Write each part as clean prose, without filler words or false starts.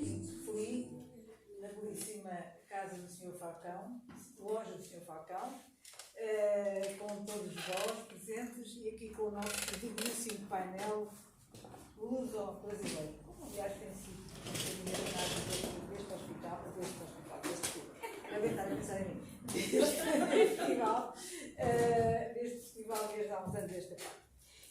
e fui na belíssima casa do Sr. Falcão, loja do Sr. Falcão, com todos vós presentes e aqui com o nosso digníssimo painel luso-brasileiro. Como, aliás, tem sido a primeira casa deste hospital, devem estar a pensar em mim, deste festival desde há uns anos desta parte.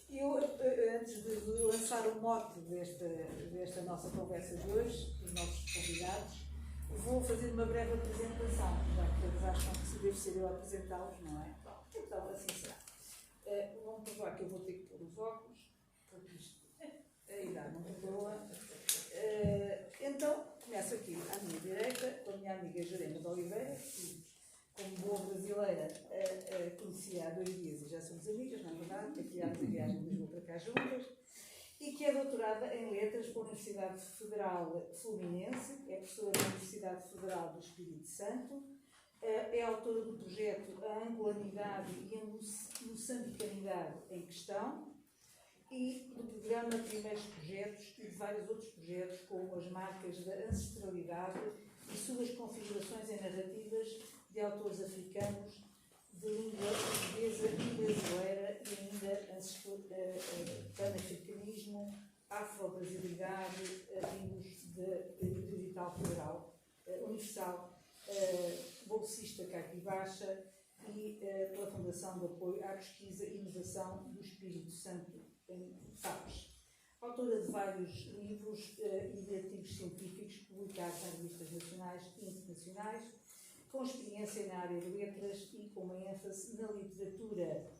Eu, antes de lançar o mote desta nossa conversa de hoje, dos nossos convidados, vou fazer uma breve apresentação, já que todos acham que deve ser eu a apresentá-los, não é? Bom, então, assim será. Vão provar que eu vou ter que pôr os óculos, porque isto, a idade não perdoa. Então, começo aqui à minha direita, com a minha amiga Jurema de Oliveira, que, como boa brasileira, conheci há 2 dias e já somos amigas, não é verdade? Que criámos a viagem de Lisboa para cá juntas, e que é doutorada em Letras pela Universidade Federal Fluminense, é professora da Universidade Federal do Espírito Santo, é autora do projeto A Angolanidade e a Moçambicanidade em Questão, e do programa Primeiros Projetos e de vários outros projetos, como as marcas da ancestralidade e suas configurações em narrativas de autores africanos de língua portuguesa e brasileira e ainda panafricanismo, afro-brasilidade, vindos de edital federal, universal, bolsista Caquibacha e pela Fundação de Apoio à Pesquisa e Inovação do Espírito Santo em FAPES. Autora de vários livros e de artigos científicos publicados em revistas nacionais e internacionais, com experiência na área de letras e com uma ênfase na literatura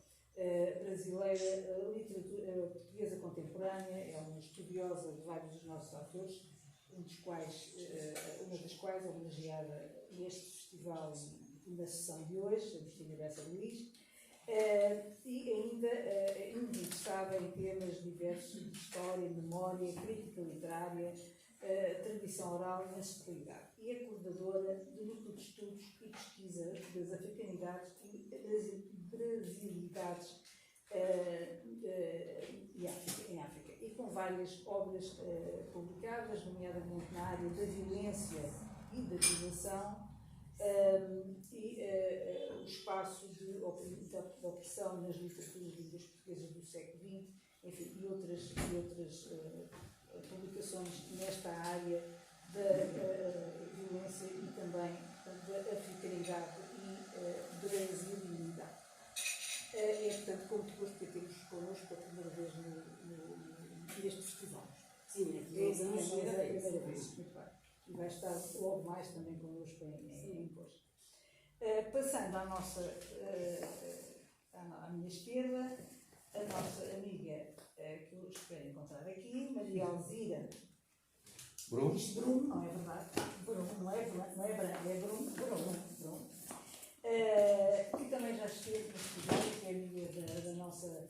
brasileira, literatura portuguesa contemporânea. É uma estudiosa de vários dos nossos autores, uma das quais é homenageada neste festival e na sessão de hoje, a Cristina Bessa Luís, e ainda interessada em temas diversos de história, memória, crítica literária, tradição oral e ancestralidade. E é coordenadora do Núcleo de Estudos e Pesquisa das Africanidades e Brasilidades em África, e com várias obras publicadas, nomeadamente na área da violência e da violação, o espaço de opressão nas literaturas de línguas portuguesas do século XX, enfim, e outras publicações nesta área da violência e também da africanidade e brasilidade. É, portanto, com muito gosto que temos connosco a primeira vez neste festival. Sim, é a primeira vez. Muito bem. E vai estar logo mais também connosco em Pois. Passando à minha esquerda, a nossa amiga, que eu espero encontrar aqui, Maria Alzira Brum, não é verdade? Brum, não é Brum. Que também já esteve no festival, que é amiga da nossa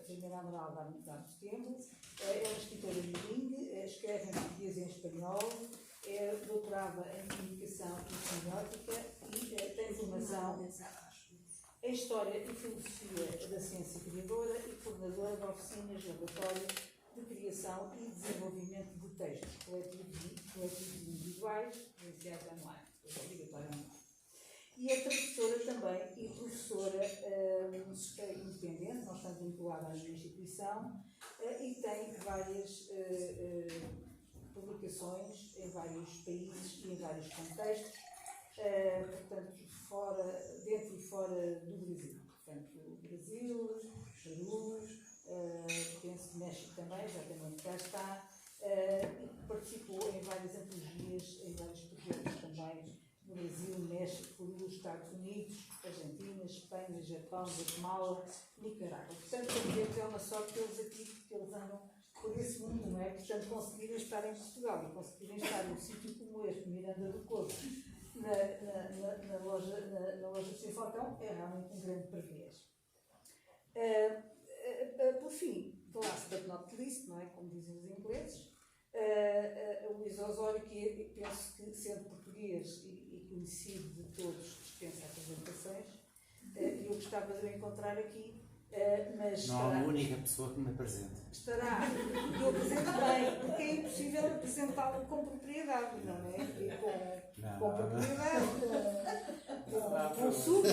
primeira namoral há muito tempo. É uma escritora bilingue, escreve em português e em espanhol, é doutorada em comunicação e semiótica e tem formação em História e Filosofia da Ciência Criadora e coordenadora de oficinas de laboratório de criação e desenvolvimento de textos coletivos e individuais, iniciados online, obrigatório online. E é professora também, e professora independente, não estamos vinculados à mesma instituição, e tem várias publicações em vários países e em vários contextos, portanto, dentro e fora do Brasil. Portanto, Brasil, Peru, penso que México também, já também cá está, e participou em várias antologias, em vários projetos também, no Brasil, México, Peru, Estados Unidos, Argentina, Espanha, Japão, Guatemala, Nicarágua. Portanto, como vemos, é uma sorte que eles aqui, porque eles andam por esse mundo, não é? Portanto, conseguirem estar em Portugal e conseguirem estar num sítio como este, Miranda do Corvo, na loja do Sr. Falcão, é realmente um grande privilégio. Por fim, the last but not least, não é? Como dizem os ingleses, o Luís Osório, que penso que, sendo português e conhecido de todos, dispensa apresentações, eu gostava de o encontrar aqui, Mas não há uma única pessoa que me apresente. estará, e eu apresento bem, porque é impossível apresentá-lo com propriedade, não é? E com propriedade, com suco. O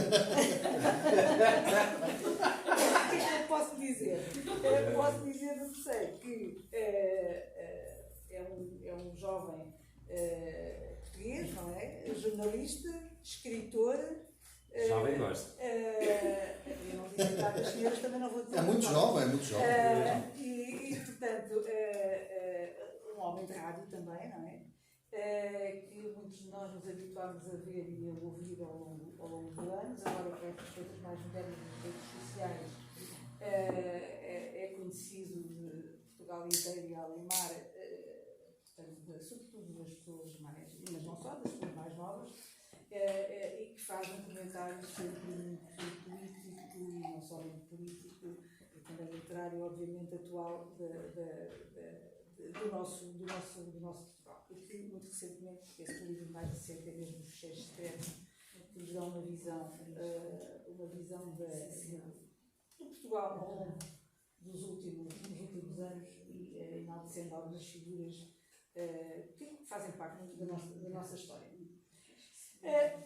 que é que eu posso dizer? Posso dizer, não sei, que é um jovem português, não é? Jornalista, escritor. Jovem gosta. Eu não digo nada das senhoras, também não vou dizer. É muito jovem, é muito jovem. E portanto, um homem de rádio também, não é? Que muitos de nós nos habituámos a ver e a ouvir ao longo dos anos, agora com estas coisas mais modernas das redes sociais, é conhecido de Portugal inteiro e Alemar, portanto, sobretudo das pessoas mais, mas não só, das pessoas mais novas, e que faz um comentário sempre muito político, e não só muito político, e também literário, obviamente, atual do nosso Portugal. Porque, muito recentemente, este livro mais recente é mesmo Os Cheios Secretos, que nos dá uma visão do Portugal ao longo dos últimos anos, e enaltecendo algumas figuras que fazem parte da nossa história.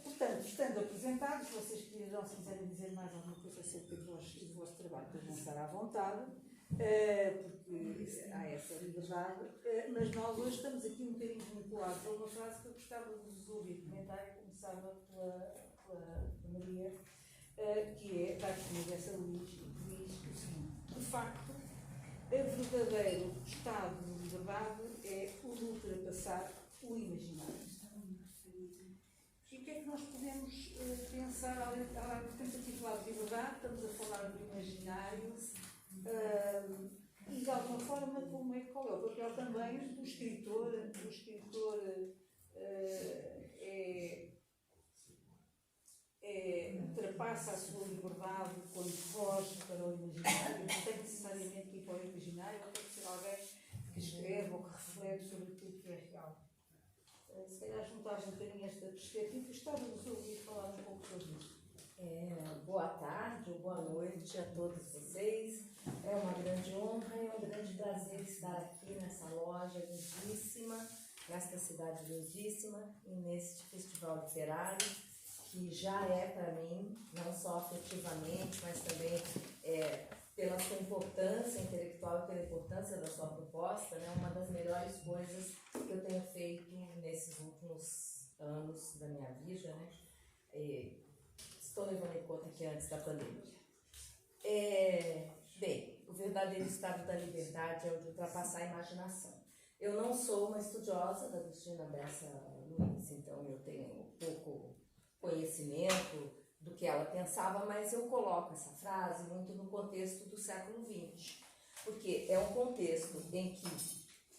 Portanto, estando apresentados, vocês querirão, se quiserem dizer mais alguma coisa acerca do vosso trabalho, podem estar à vontade, porque há essa liberdade, mas nós hoje estamos aqui um bocadinho vinculados a uma frase que eu gostava de vos ouvir comentar, e começava pela Maria, que é da Arquimedes Luís, que diz o seguinte: de facto, o verdadeiro estado de liberdade é o de ultrapassar o imaginário. E o que é que nós podemos pensar, além de estamos aqui a falar de liberdade, estamos a falar do imaginário, e de alguma forma qual é o papel também do escritor? O escritor ultrapassa a sua liberdade quando foge para o imaginário, não tem necessariamente que ir para o imaginário, ou tem que ser alguém que escreve ou que reflete sobre aquilo que é real. Se calhar juntar um bocadinho esta perspectiva, gostava de vos ouvir falar um pouco sobre isto. Boa tarde ou boa noite a todos vocês. É uma grande honra e um grande prazer estar aqui nessa loja lindíssima, nesta cidade lindíssima e neste festival literário, que já é para mim, não só afetivamente, mas também pela sua importância intelectual e pela importância da sua proposta, né, uma das melhores coisas que eu tenho feito nesses últimos anos da minha vida, né? Estou levando em conta que antes da pandemia. Bem, o verdadeiro estado da liberdade é o de ultrapassar a imaginação. Eu não sou uma estudiosa da Agostina Bessa Luiz, então eu tenho pouco conhecimento do que ela pensava, mas eu coloco essa frase muito no contexto do século XX, porque é um contexto em que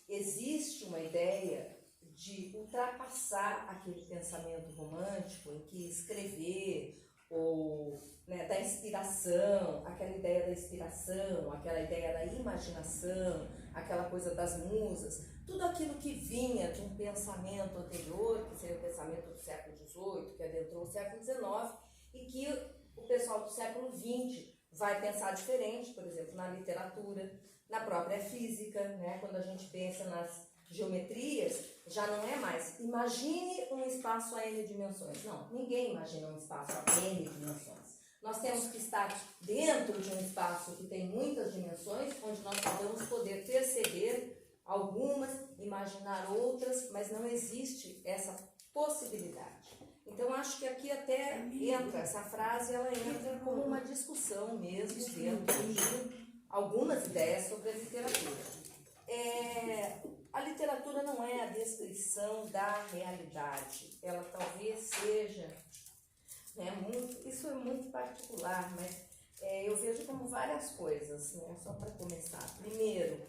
existe uma ideia de ultrapassar aquele pensamento romântico em que escrever ou da inspiração, aquela ideia da inspiração, aquela ideia da imaginação, aquela coisa das musas, tudo aquilo que vinha de um pensamento anterior, que seria o pensamento do século XVIII, que adentrou o século XIX, e que o pessoal do século XX vai pensar diferente, por exemplo, na literatura, na própria física, né? Quando a gente pensa nas geometrias, já não é mais imagine um espaço a N dimensões. Não, ninguém imagina um espaço a N dimensões. Nós temos que estar dentro de um espaço que tem muitas dimensões, onde nós vamos poder perceber algumas, imaginar outras, mas não existe essa possibilidade. Então, acho que aqui até entra, essa frase, ela entra como uma discussão mesmo dentro de algumas ideias sobre a literatura. A literatura não é a descrição da realidade, ela talvez seja, isso é muito particular, mas eu vejo como várias coisas, né? Só para começar. Primeiro,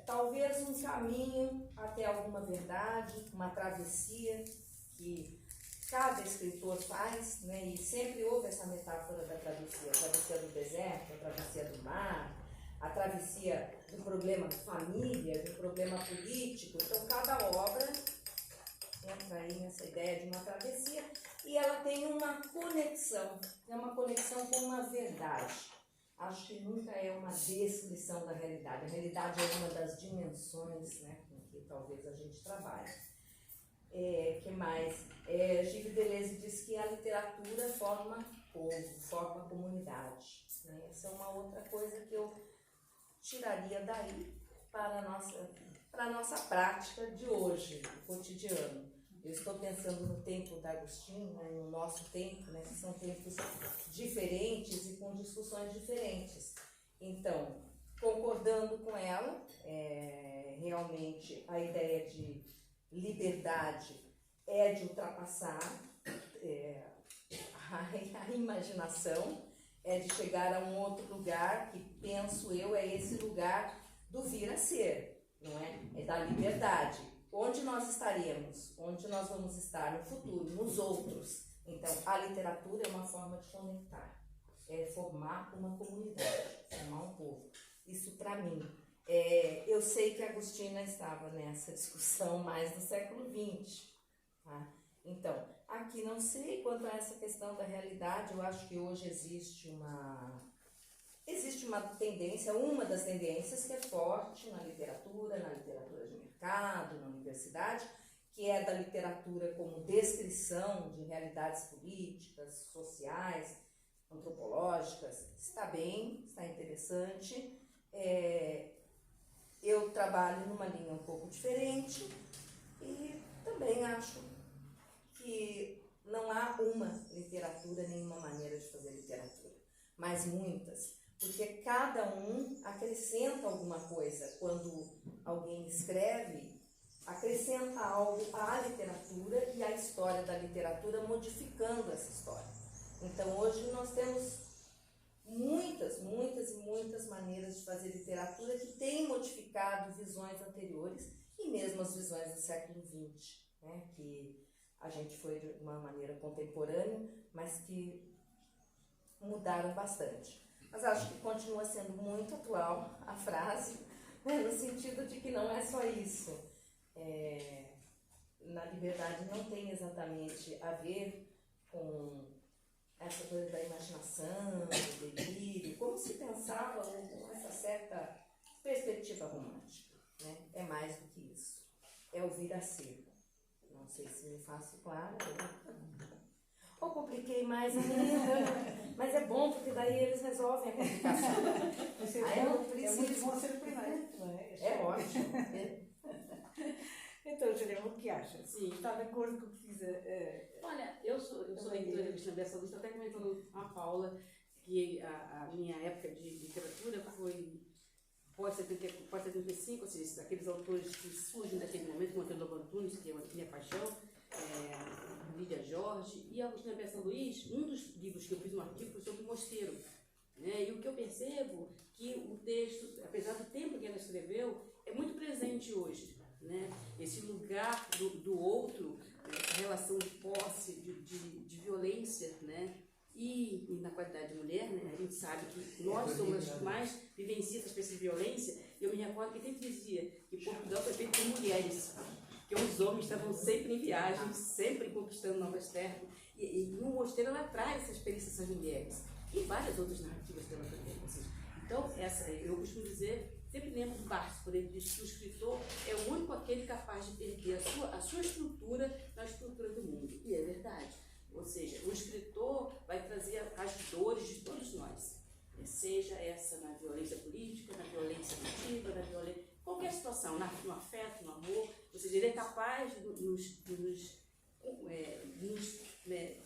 talvez um caminho até alguma verdade, uma travessia que cada escritor faz, né? E sempre houve essa metáfora da travessia, a travessia do deserto, a travessia do mar, a travessia do problema família, do problema político. Então, cada obra entra aí nessa ideia de uma travessia e ela tem uma conexão, é uma conexão com uma verdade. acho que nunca é uma descrição da realidade. A realidade é uma das dimensões, né, com que talvez a gente trabalhe. Que mais? Gilles Deleuze diz que a literatura forma povo, forma comunidade. Né? Essa é uma outra coisa que eu tiraria daí para a nossa prática de hoje, cotidiano. Eu estou pensando no tempo da Agostinho, né, no nosso tempo, né, que são tempos diferentes e com discussões diferentes. Então, concordando com ela, realmente a ideia de liberdade é de ultrapassar a imaginação, é de chegar a um outro lugar que, penso eu, é esse lugar do vir a ser, não é? É da liberdade. Onde nós estaremos? Onde nós vamos estar no futuro? Nos outros. Então, a literatura é uma forma de conectar, é formar uma comunidade, formar um povo. Isso para mim. Eu sei que a Agostina estava nessa discussão mais do século XX. Tá? Então, aqui não sei quanto a essa questão da realidade, eu acho que hoje existe uma tendência, uma das tendências que é forte na literatura de mercado, na universidade, que é da literatura como descrição de realidades políticas, sociais, antropológicas. Está bem, está interessante. Eu trabalho numa linha um pouco diferente e também acho que não há uma literatura, nenhuma maneira de fazer literatura, mas muitas, porque cada um acrescenta alguma coisa. Quando alguém escreve, acrescenta algo à literatura e à história da literatura, modificando essa história. Então, hoje nós temos muitas e muitas maneiras de fazer literatura que têm modificado visões anteriores e mesmo as visões do século XX, né? Que a gente foi de uma maneira contemporânea, mas que mudaram bastante. Mas acho que continua sendo muito atual a frase, né? No sentido de que não é só isso. Na liberdade não tem exatamente a ver com essa coisa da imaginação, do delírio, como se pensava com essa certa perspectiva romântica, né? É mais do que isso. É o vir a ser. Não sei se me faço clara ou compliquei mais ainda, mas é bom porque daí eles resolvem a complicação. Aí eu não preciso. É muito bom ser o primeiro, não é? É ótimo. Então, Jerema, o que achas? Sim. Está de acordo com o que diz Olha, eu sou leitora da Agostina Bessa Luz, até comentando com a Paula que a minha época de literatura foi pós-75, ou seja, aqueles autores que surgem daquele momento, como Antônio Lobo Antunes, que é a minha paixão, Lídia Jorge, e a Agostina Bessa Luiz. Um dos livros que eu fiz um artigo foi sobre o mosteiro, né? E o que eu percebo que o texto, apesar do tempo que ela escreveu, é muito presente hoje, né? Esse lugar do outro, essa relação de posse, de violência, né? E na qualidade de mulher, né? A gente sabe que nós somos as que mais vivenciam essa espécie de violência. Eu me recordo que ele sempre dizia que Portugal foi feito por mulheres, que os homens estavam sempre em viagem, sempre conquistando novas terras. E no mosteiro ela traz essa experiência dessas mulheres. E várias outras narrativas dela também. Então, eu costumo dizer, sempre lembro do Barthes, quando ele diz que o escritor é o único aquele capaz de perder a sua estrutura na estrutura do mundo. E é verdade. Ou seja, o escritor vai trazer as dores de todos nós. Seja essa na violência política, na violência afetiva, na violência... qualquer situação, no afeto, no amor. Ou seja, ele é capaz de nos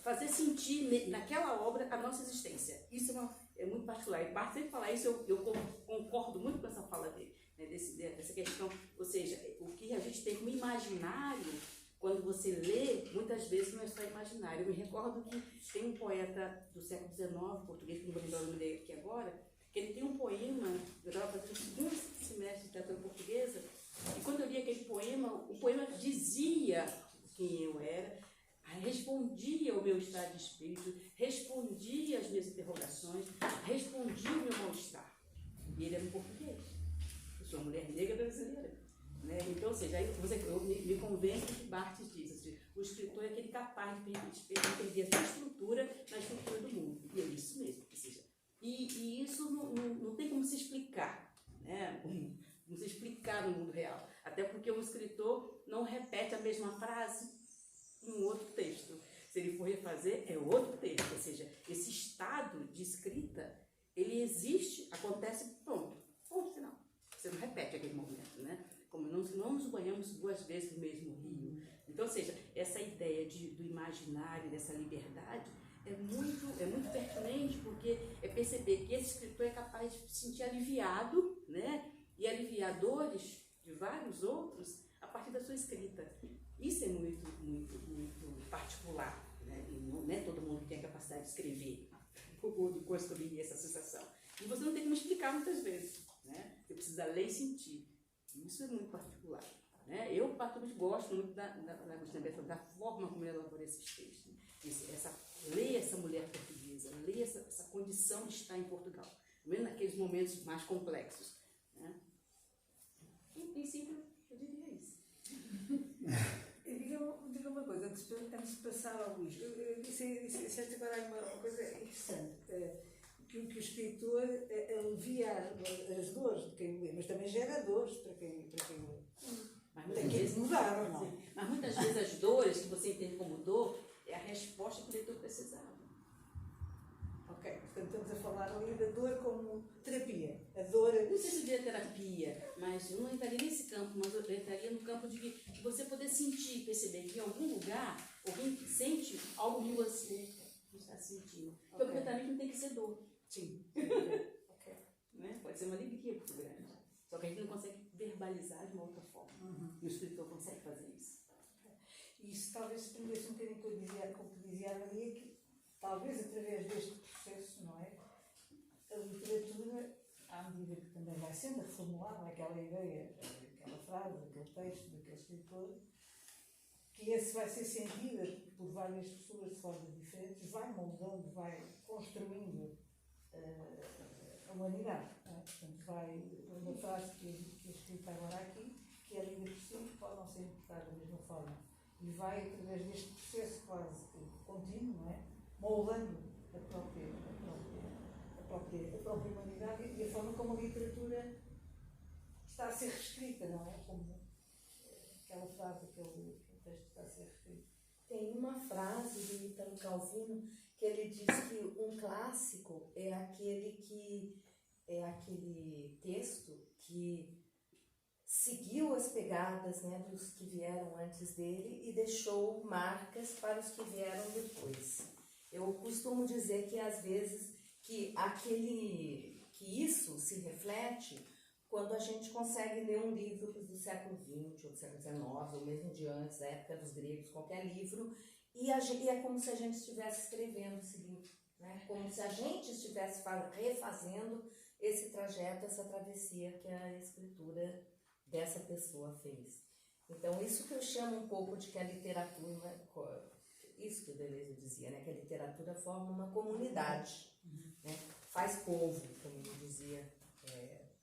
fazer sentir naquela obra a nossa existência. Isso é muito particular. E Barthes sempre fala isso, eu concordo muito com essa fala dele, né, dessa questão. Ou seja, o que a gente tem como imaginário, quando você lê, muitas vezes não é só imaginário. Eu me recordo que tem um poeta do século XIX, português, que não vou lembrar o nome dele aqui agora, que ele tem um poema, eu estava fazendo o segundo semestre de literatura portuguesa, e quando eu li aquele poema, o poema dizia quem eu era, respondia ao meu estado de espírito, respondia às minhas interrogações, respondia ao meu mal-estar. E ele era um português. Eu sou uma mulher negra brasileira. Né? Então, ou seja, aí eu me convenço que Barthes diz, assim, o escritor é aquele capaz de perder a sua estrutura na estrutura do mundo. E é isso mesmo. Ou seja, E isso não tem como se explicar, né? Não se explicar no mundo real. Até porque um escritor não repete a mesma frase em um outro texto. Se ele for refazer, é outro texto. Ou seja, esse estado de escrita, ele existe, acontece, pronto. Ponto final. Você não repete aquele momento, né? Como não nos banhamos 2 vezes no mesmo rio. Então, ou seja, essa ideia do imaginário, dessa liberdade, é muito pertinente, porque é perceber que esse escritor é capaz de se sentir aliviado, né? E aliviadores de vários outros a partir da sua escrita. Isso é muito particular, né? E não é todo mundo que tem a capacidade de escrever ou de construir essa sensação. E você não tem como explicar muitas vezes, né? Você precisa ler e sentir. Isso é muito particular, né? Eu, particularmente, gosto muito da Agostina Bessa, da forma como ela elabora esses textos. Ler essa mulher portuguesa, ler essa condição de estar em Portugal, mesmo naqueles momentos mais complexos, né? Em princípio, eu diria isso. E diga uma coisa, antes de passar ao Luís, disseste agora uma coisa interessante, que o escritor alivia as dores de quem lê, mas também gera dores para quem lê. Mas Tem que mudar, ou não? Mas muitas vezes as dores que você entende como dor é a resposta que o leitor precisava. Ok, portanto estamos a falar ali da dor como terapia. A dor. Não sei se seria terapia, mas eu não entraria nesse campo, mas eu entraria no campo de você poder sentir, perceber que em algum lugar alguém sente algo que você não está sentindo. Porque o tratamento não tem que ser dor. Sim. Okay. Né? Pode ser uma alegria muito grande. Só que a gente não consegue verbalizar de uma outra forma. E o escritor consegue fazer isso. E isso talvez se prendesse um bocadinho com o que dizia a Maria, que talvez através deste processo, não é? A literatura, à medida que também vai sendo reformulada aquela ideia, aquela frase, aquele texto, daquele escritor, que esse vai ser sentido por várias pessoas de formas diferentes, vai moldando, vai construindo a humanidade. Não é? Portanto, vai uma frase que é escrita agora aqui, que é lida por si, pode não ser interpretada da mesma forma. E vai, através deste processo quase contínuo, não é? Moldando a própria humanidade e a forma como a literatura está a ser reescrita, não é? Como aquela frase, aquele texto está a ser reescrito. Tem uma frase de Italo Calvino que ele diz que um clássico é aquele texto que seguiu as pegadas, né, dos que vieram antes dele e deixou marcas para os que vieram depois. Eu costumo dizer que às vezes que isso se reflete quando a gente consegue ler um livro do século XX, ou do século XIX, ou mesmo de antes, da época dos gregos, qualquer livro, e é como se a gente estivesse escrevendo esse livro, né? Como se a gente estivesse refazendo esse trajeto, essa travessia que a escritura dessa pessoa fez. Então, isso que eu chamo um pouco de que a literatura, isso que o Deleuze dizia, né? Que a literatura forma uma comunidade, né? Faz povo, como ele dizia,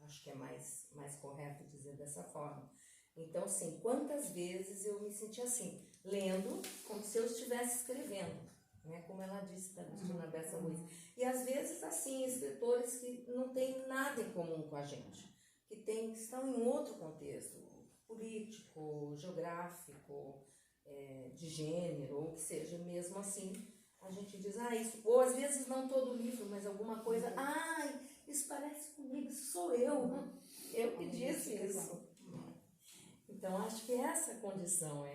acho que é mais correto dizer dessa forma. Então, assim, quantas vezes eu me senti assim, lendo como se eu estivesse escrevendo, né? Como ela disse da Agostina Bessa Luiz. E às vezes, assim, escritores que não têm nada em comum com a gente, que estão em outro contexto, político, geográfico, de gênero, ou que seja, mesmo assim, a gente diz, isso, ou às vezes não todo livro, mas alguma coisa, isso parece comigo, isso sou eu, eu que disse isso. Então, acho que essa condição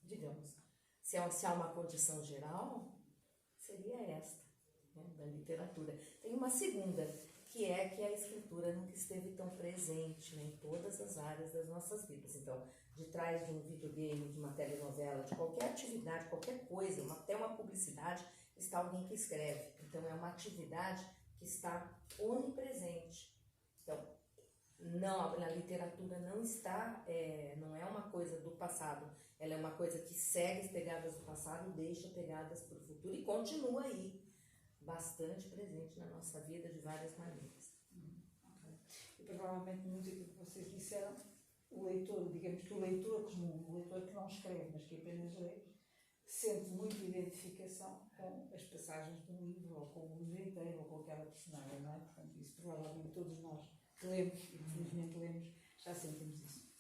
digamos, se há uma condição geral, seria esta, né, da literatura. Tem uma segunda, que é que a escritura nunca esteve tão presente, né, em todas as áreas das nossas vidas. Então, de trás de um videogame, de uma telenovela, de qualquer atividade, qualquer coisa, até uma publicidade, está alguém que escreve. Então, é uma atividade que está onipresente. Então, a literatura não está, não é uma coisa do passado, ela é uma coisa que segue as pegadas do passado e deixa pegadas para o futuro e continua aí, bastante presente na nossa vida de várias maneiras. Okay. E provavelmente muito do que vocês disseram, o leitor, digamos que o leitor comum, o leitor que não escreve, mas que apenas lê, sente muita identificação com as passagens do livro, ou com o livro inteiro, ou com aquela personagem, não é? Portanto, isso provavelmente todos nós que lemos, e infelizmente lemos, já sentimos isso.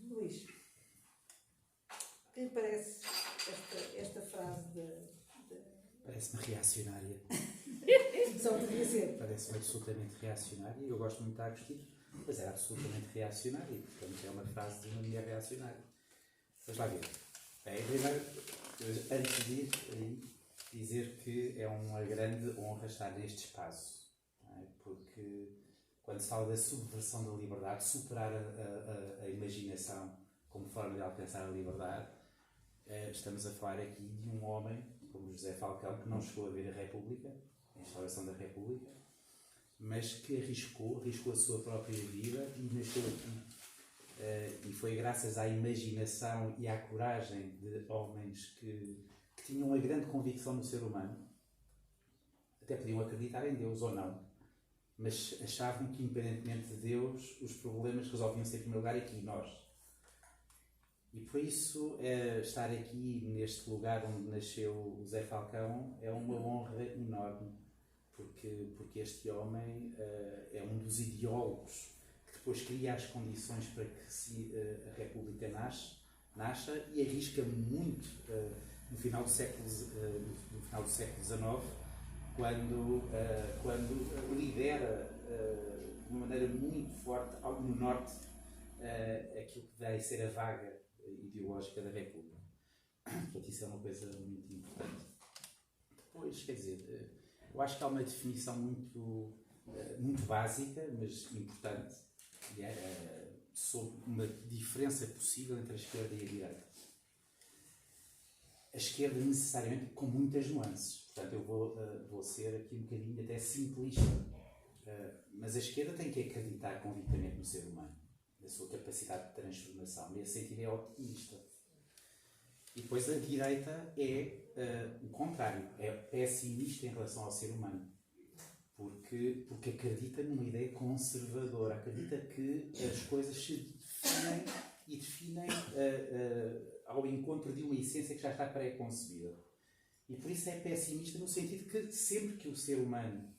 Luís, o que lhe parece esta frase Parece-me reacionária. Só podia ser. Parece-me absolutamente reacionária. Eu gosto muito da Agostinho, mas é absolutamente reacionária. Portanto, é uma frase de uma mulher reacionária. Vamos lá ver. Primeiro, antes de ir aí, dizer que é uma grande honra estar neste espaço. Não é? Porque quando se fala da subversão da liberdade, superar a imaginação como forma de alcançar a liberdade, estamos a falar aqui de um homem como José Falcão, que não chegou a ver a República, a instauração da República, mas que arriscou a sua própria vida e nasceu aqui. E foi graças à imaginação e à coragem de homens que tinham uma grande convicção no ser humano, até podiam acreditar em Deus ou não, mas achavam que, independentemente de Deus, os problemas resolviam-se em primeiro lugar aqui, nós. E por isso, estar aqui neste lugar onde nasceu o Zé Falcão é uma honra enorme, porque este homem é um dos ideólogos que depois cria as condições para que a República nasça e arrisca muito no final do século XIX, quando lidera de uma maneira muito forte no Norte aquilo que vai ser a vaga ideológica da República. Portanto, isso é uma coisa muito importante. Depois, quer dizer, eu acho que há uma definição muito básica, mas importante, sobre uma diferença possível entre a esquerda e a direita. A esquerda necessariamente com muitas nuances. Portanto, eu vou ser aqui um bocadinho até simplista. Mas a esquerda tem que acreditar convictamente no ser humano, na sua capacidade de transformação. Nesse sentido é otimista. E depois a direita é o contrário, é pessimista em relação ao ser humano. Porque acredita numa ideia conservadora, acredita que as coisas se definem ao encontro de uma essência que já está pré-concebida. E por isso é pessimista no sentido que sempre que o ser humano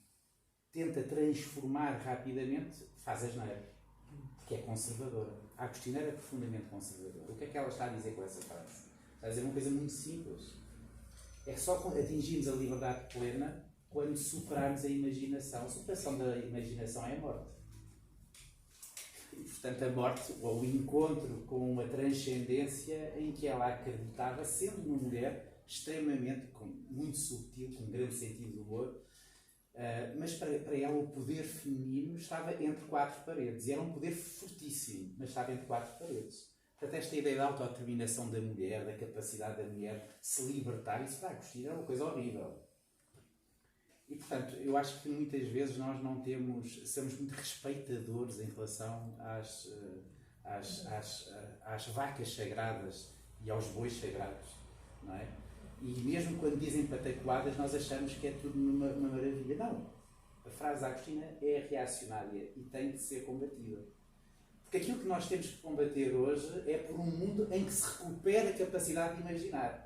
tenta transformar rapidamente, faz asneira. Porque é conservadora. A Agostina era profundamente conservadora. O que é que ela está a dizer com essa frase? Está a dizer uma coisa muito simples. É que só atingimos a liberdade plena quando superarmos a imaginação. A superação da imaginação é a morte. E, portanto, a morte, ou o encontro com uma transcendência em que ela acreditava, sendo uma mulher extremamente, muito subtil, com um grande sentido de humor, mas para ela o poder feminino estava entre quatro paredes. E era um poder fortíssimo, mas estava entre quatro paredes. Portanto, esta ideia da autodeterminação da mulher, da capacidade da mulher se libertar, isso para Agostina era uma coisa horrível. E, portanto, eu acho que muitas vezes nós somos muito respeitadores em relação às vacas sagradas e aos bois sagrados, não é? E mesmo quando dizem patacoadas, nós achamos que é tudo uma maravilha. Não. A frase da Agostina é reacionária e tem de ser combatida. Porque aquilo que nós temos que combater hoje é por um mundo em que se recupera a capacidade de imaginar.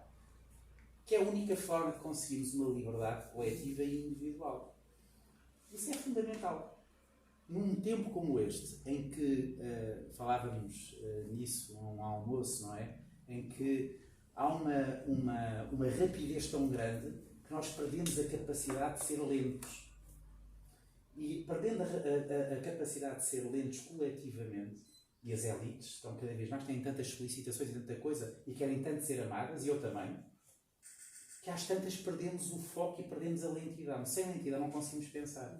Que é a única forma de conseguirmos uma liberdade coletiva e individual. Isso é fundamental. Num tempo como este, em que falávamos nisso num almoço, não é? Em que há uma rapidez tão grande que nós perdemos a capacidade de ser lentos. E perdendo a capacidade de ser lentos coletivamente, e as elites estão cada vez mais, têm tantas solicitações e tanta coisa, e querem tanto ser amadas, e eu também, que às tantas perdemos o foco e perdemos a lentidão. Sem lentidão não conseguimos pensar.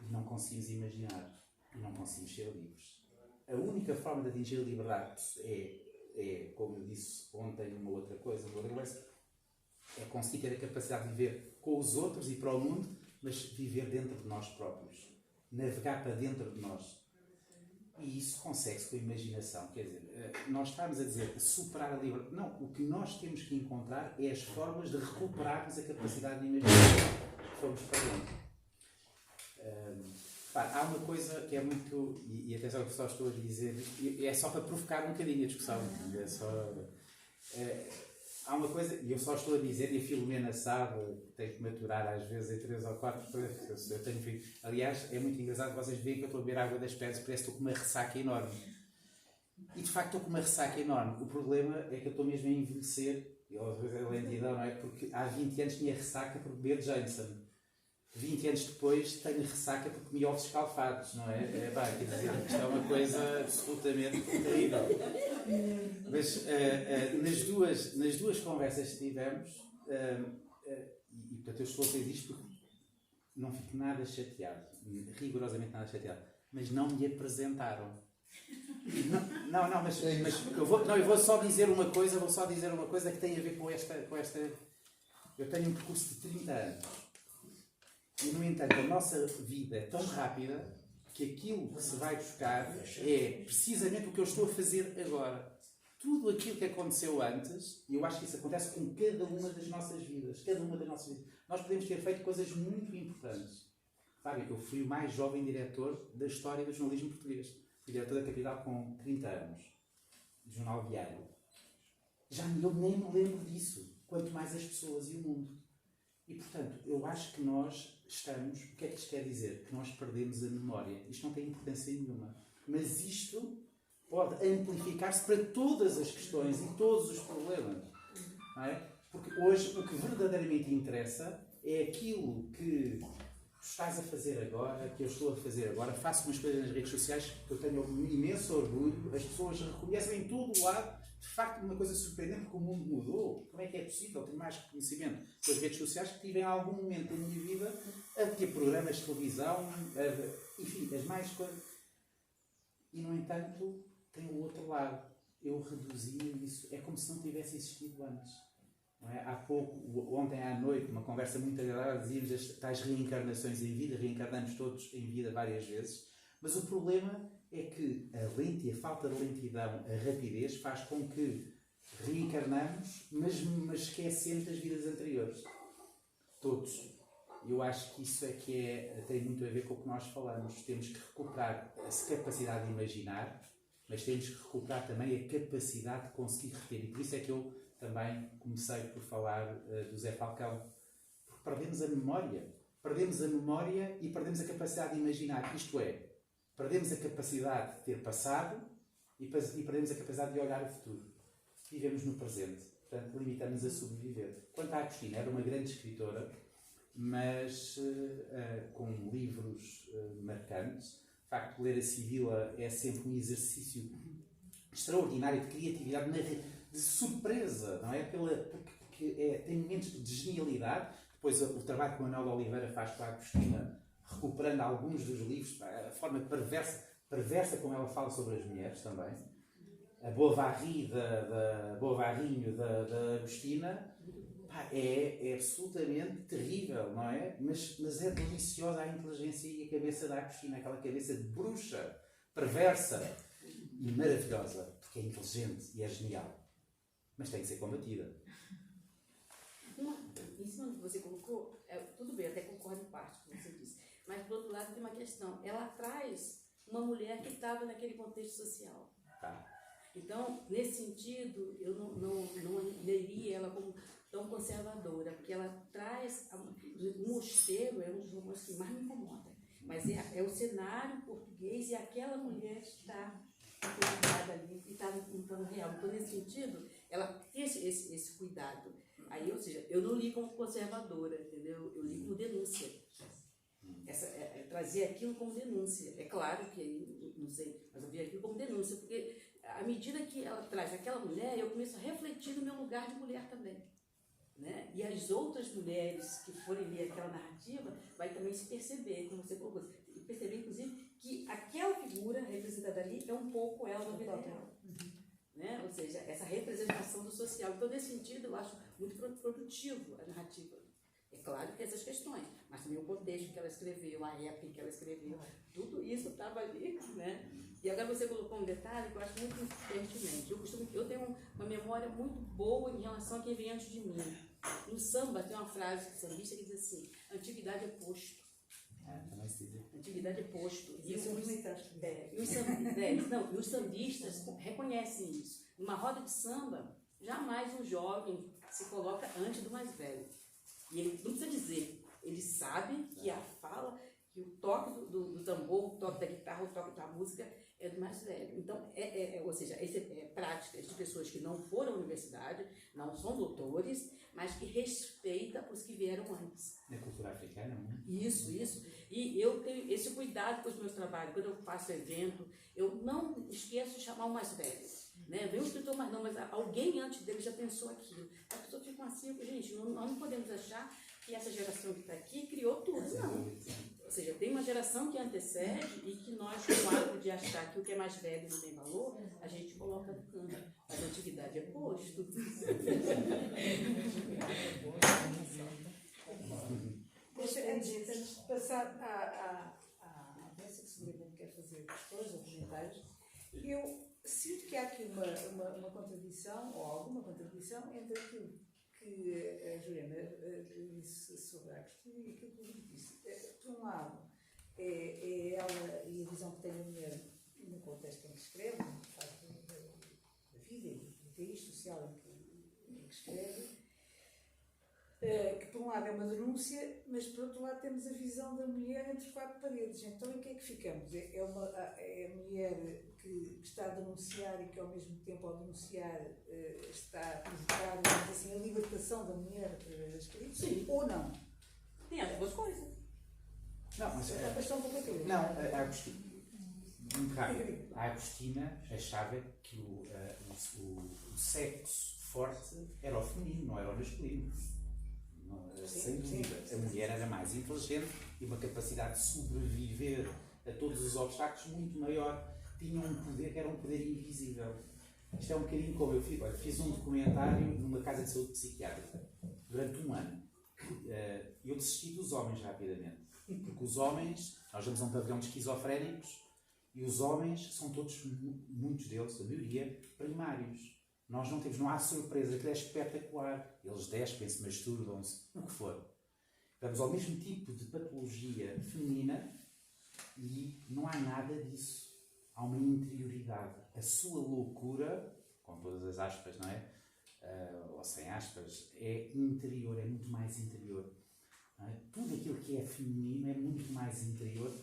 E não conseguimos imaginar. E não conseguimos ser livres. A única forma de atingir a liberdade é, como eu disse ontem, uma outra coisa, é conseguir ter a capacidade de viver com os outros e para o mundo, mas viver dentro de nós próprios. Navegar para dentro de nós. E isso consegue-se com a imaginação. Quer dizer, nós estamos a dizer superar a liberdade. Não, o que nós temos que encontrar é as formas de recuperarmos a capacidade de imaginação que fomos perdendo. Há uma coisa que é muito, e atenção que só estou a dizer, é só para provocar um bocadinho a discussão. há uma coisa, e eu só estou a dizer, e a Filomena sabe, que tem que maturar às vezes em 3 ou 4 coisas. Eu tenho filho. Aliás, é muito engraçado, vocês veem que eu estou a beber água das pedras, parece que estou com uma ressaca enorme. E de facto estou com uma ressaca enorme. O problema é que eu estou mesmo a envelhecer, e às vezes é lentidão, não é? Porque há 20 anos tinha ressaca por beber Jameson. 20 anos depois tenho ressaca porque comi ovos escalfados, não é? Quer dizer, isto é uma coisa absolutamente terrível. Mas nas duas conversas que tivemos, e portanto eu estou a dizer isto porque não fico nada chateado, rigorosamente nada chateado, mas não me apresentaram. Mas eu vou só dizer uma coisa que tem a ver com esta. Eu tenho um percurso de 30 anos. E, no entanto, a nossa vida é tão rápida que aquilo que se vai buscar é precisamente o que eu estou a fazer agora. Tudo aquilo que aconteceu antes, e eu acho que isso acontece com cada uma das nossas vidas. Nós podemos ter feito coisas muito importantes. Sabe, eu fui o mais jovem diretor da história do jornalismo português. Fui diretor da Capital com 30 anos. Jornal diário. Eu nem me lembro disso. Quanto mais as pessoas e o mundo. E, portanto, eu acho que nós estamos... O que é que isto quer dizer? Que nós perdemos a memória. Isto não tem importância nenhuma. Mas isto pode amplificar-se para todas as questões e todos os problemas. Não é? Porque hoje o que verdadeiramente interessa é aquilo que tu estás a fazer agora, que eu estou a fazer agora. Faço umas coisas nas redes sociais que eu tenho um imenso orgulho. As pessoas reconhecem em todo o lado. De facto, uma coisa surpreendente, porque o mundo mudou. Como é que é possível? Tenho mais reconhecimento com as redes sociais que tive em algum momento da minha vida a ter programas de televisão, enfim, as mais coisas. E, no entanto, tem o outro lado. Eu reduzia isso. É como se não tivesse existido antes. Não é? Há pouco, ontem à noite, uma conversa muito agradável, dizíamos as tais reencarnações em vida. Reencarnamos todos em vida várias vezes. Mas o problema é que a falta de lentidão, a rapidez, faz com que reencarnamos, mas esquecemos das vidas anteriores. Todos. Eu acho que isso é que tem muito a ver com o que nós falamos. Temos que recuperar a capacidade de imaginar, mas temos que recuperar também a capacidade de conseguir reter. E por isso é que eu também comecei por falar do Zé Falcão. Porque perdemos a memória. Perdemos a memória e perdemos a capacidade de imaginar. Isto é, perdemos a capacidade de ter passado e perdemos a capacidade de olhar o futuro. Vivemos no presente. Portanto, limitamos a sobreviver. Quanto à Agostina, era uma grande escritora, mas com livros marcantes. De facto, ler a Sibila é sempre um exercício extraordinário de criatividade, de surpresa, não é? Porque tem momentos de genialidade. Depois, o trabalho que o Manuel de Oliveira faz com a Agostina, recuperando alguns dos livros, a forma perversa como ela fala sobre as mulheres também. A Bovary Bovarinho da Agostina é absolutamente terrível, não é? Mas é deliciosa a inteligência e a cabeça da Agostina, aquela cabeça de bruxa, perversa e maravilhosa, porque é inteligente e é genial. Mas tem que ser combatida. Em cima do que você colocou, tudo bem, até concordo em parte com o que você disse. Mas, por outro lado, tem uma questão. Ela traz uma mulher que estava naquele contexto social. Tá. Então, nesse sentido, eu não leria ela como tão conservadora, porque ela traz... O Mosteiro é um dos romances que mais me incomoda. Mas é o cenário português e aquela mulher que está colocada ali, que está no plano real. Então, nesse sentido, ela tem esse cuidado. Aí, ou seja, eu não li como conservadora, entendeu? Eu li como denúncia. Trazer aquilo como denúncia. É claro que aí, não sei, mas eu vi aquilo como denúncia, porque à medida que ela traz aquela mulher, eu começo a refletir no meu lugar de mulher também. Né? E as outras mulheres que forem ler aquela narrativa, vai também se perceber, como você colocou, e perceber, inclusive, que aquela figura representada ali é um pouco ela da vida real. Né? Ou seja, essa representação do social. Então, nesse sentido, eu acho muito produtivo a narrativa. É claro que essas questões, mas também o contexto que ela escreveu, a época em que ela escreveu, tudo isso estava ali, né? E agora você colocou um detalhe que eu acho muito pertinente. Eu tenho uma memória muito boa em relação a quem vem antes de mim. No samba tem uma frase do sambista que diz assim: antiguidade é posto. Antiguidade é posto. E os sambistas reconhecem isso. Numa roda de samba, Jamais um jovem se coloca antes do mais velho. E ele não precisa dizer, ele sabe que a fala, que o toque do tambor, o toque da guitarra, o toque da música é do mais velho. Então, ou seja, práticas de pessoas que não foram à universidade, não são doutores, mas que respeitam os que vieram antes. Na cultura africana, não é? Isso. E eu tenho esse cuidado com os meus trabalhos. Quando eu faço evento, eu não esqueço de chamar o mais velho. Né? Vem um escritor mais não, mas alguém antes dele já pensou aquilo. As pessoas ficam assim, gente, nós não podemos achar que essa geração que está aqui criou tudo, não. Ou seja, tem uma geração que antecede e que nós, com o hábito de achar que o que é mais velho não tem valor, a gente coloca no canto. Mas a antiguidade é posto. Antes de passar à peça, que seguramente quer fazer questões ou comentários, eu sinto que há aqui uma contradição, ou alguma contradição, entre aquilo que a Juliana disse sobre a Agostina e aquilo que o Bruno disse. Por um lado, é ela e a visão que tem a mulher no contexto em que escreve, faz da vida e do país social em que escreve, que por um lado é uma denúncia, mas por outro lado temos a visão da mulher entre quatro paredes. Então em que é que ficamos? É a mulher que está a denunciar e que ao mesmo tempo ao denunciar está a provocar, digamos assim, a libertação da mulher escrita? Sim. Ou não? Tem as duas coisas. Não, mas Está a passar um pouco a cabeça. não, a Agostina, muito rápido. A Agostina achava que o sexo forte era o feminino, não era o masculino. Sem dúvida. A mulher era mais inteligente e uma capacidade de sobreviver a todos os obstáculos muito maior. Tinha um poder que era um poder invisível. Isto é um bocadinho como eu fiz. Olha, fiz um documentário numa casa de saúde psiquiátrica durante um ano. Eu desisti dos homens rapidamente. Porque os homens, nós vamos a um pavilhão de esquizofrénicos e os homens são todos, muitos deles, a maioria, primários. Nós não há surpresa, aquilo é espetacular. Eles despem-se, masturbam-se, o que for. Vamos ao mesmo tipo de patologia feminina e não há nada disso. Há uma interioridade. A sua loucura, com todas as aspas, não é? Ou sem aspas, é interior, é muito mais interior. Não é? Tudo aquilo que é feminino é muito mais interior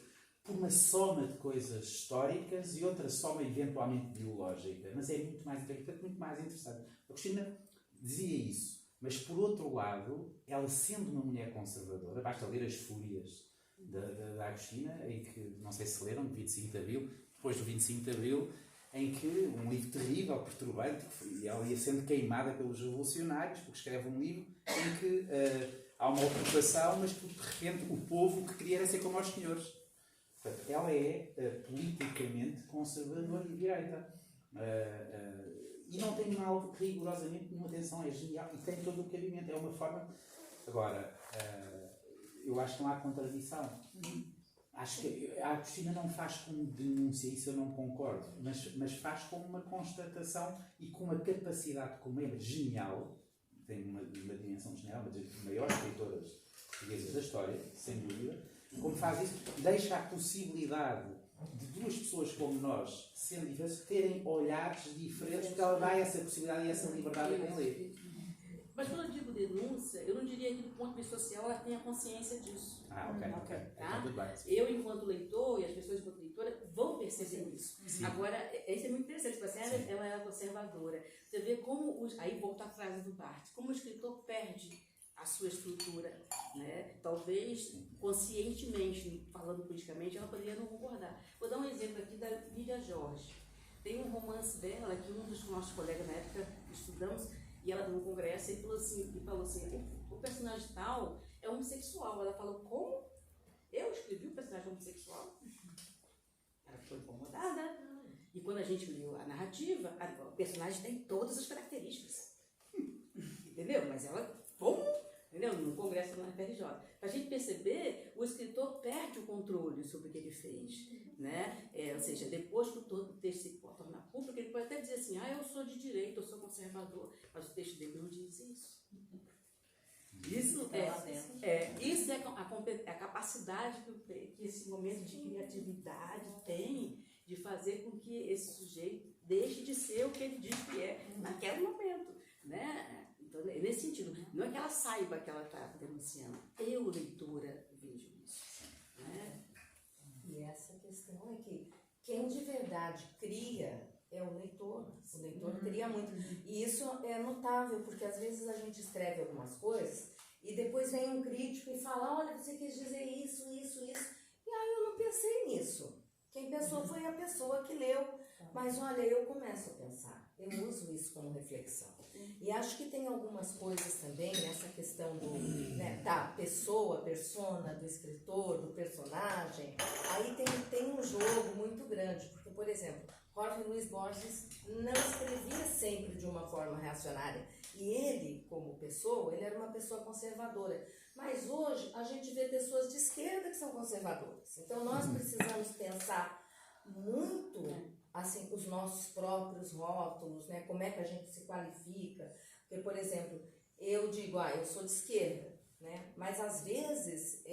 por uma soma de coisas históricas e outra soma eventualmente biológica, mas é muito mais interessante, muito mais interessante. A Agostina dizia isso, mas por outro lado, ela sendo uma mulher conservadora, basta ler as Fúrias da Agostina, em que, não sei se leram, de 25 de Abril, depois do 25 de Abril, em que, um livro terrível, perturbante, e ela ia sendo queimada pelos revolucionários, porque escreve um livro em que há uma ocupação, mas de repente o povo que queria era ser como os senhores. Portanto, ela é politicamente conservadora e direita. E não tem mal rigorosamente nenhuma atenção, é genial e tem todo o cabimento. É uma forma. Agora, eu acho que não há contradição. Acho que a Agostina não faz como denúncia, isso eu não concordo, mas faz como uma constatação e com uma capacidade, como é genial, tem uma dimensão genial, uma das maiores escritoras portuguesas da história, sem dúvida. Como faz isso, deixa a possibilidade de duas pessoas como nós, sendo diversas, terem olhares diferentes, porque ela dá essa possibilidade e essa liberdade a quem lê. Mas quando eu digo denúncia, eu não diria que do ponto de vista social ela tenha consciência disso. Ok. Tá? Então, tudo bem. Eu, enquanto leitor, e as pessoas enquanto leitora, vão perceber isso. Sim. Agora, isso é muito interessante, porque ela é conservadora. Você vê como, aí volta a frase do Barthes, como o escritor perde a sua estrutura, né? Talvez conscientemente, falando politicamente, ela poderia não concordar. Vou dar um exemplo aqui da Lídia Jorge. Tem um romance dela que um dos nossos colegas na época estudamos, e ela deu um congresso e falou assim, o personagem tal é homossexual. Ela falou, como? Eu escrevi um personagem homossexual? Ela ficou incomodada. E quando a gente leu a narrativa, o personagem tem todas as características. Entendeu? Mas ela, como? Entendeu? No congresso na FRJ. Para a gente perceber, o escritor perde o controle sobre o que ele fez. Né? Ou seja, depois que o texto se torna público, ele pode até dizer assim, eu sou de direita, eu sou conservador, mas o texto dele não diz isso. Isso é a capacidade que esse momento de criatividade tem de fazer com que esse sujeito deixe de ser o que ele diz que é naquele momento. né? Então, é nesse sentido, não é que ela saiba que ela está denunciando, eu, leitora, vejo isso, né? E essa questão é que quem de verdade cria é o leitor. O leitor cria muito. E isso é notável, porque às vezes a gente escreve algumas coisas e depois vem um crítico e fala, olha, você quis dizer isso. E aí eu não pensei nisso. Quem pensou foi a pessoa que leu. Mas olha, eu começo a pensar. Eu uso isso como reflexão. E acho que tem algumas coisas também nessa questão do, né, da pessoa, persona, do escritor, do personagem. Aí tem um jogo muito grande, porque, por exemplo, Jorge Luis Borges não escrevia sempre de uma forma reacionária. E ele, como pessoa, ele era uma pessoa conservadora. Mas hoje a gente vê pessoas de esquerda que são conservadoras. Então nós precisamos pensar muito assim, os nossos próprios rótulos, né? Como é que a gente se qualifica. Porque, por exemplo, eu digo, eu sou de esquerda, né? Mas às vezes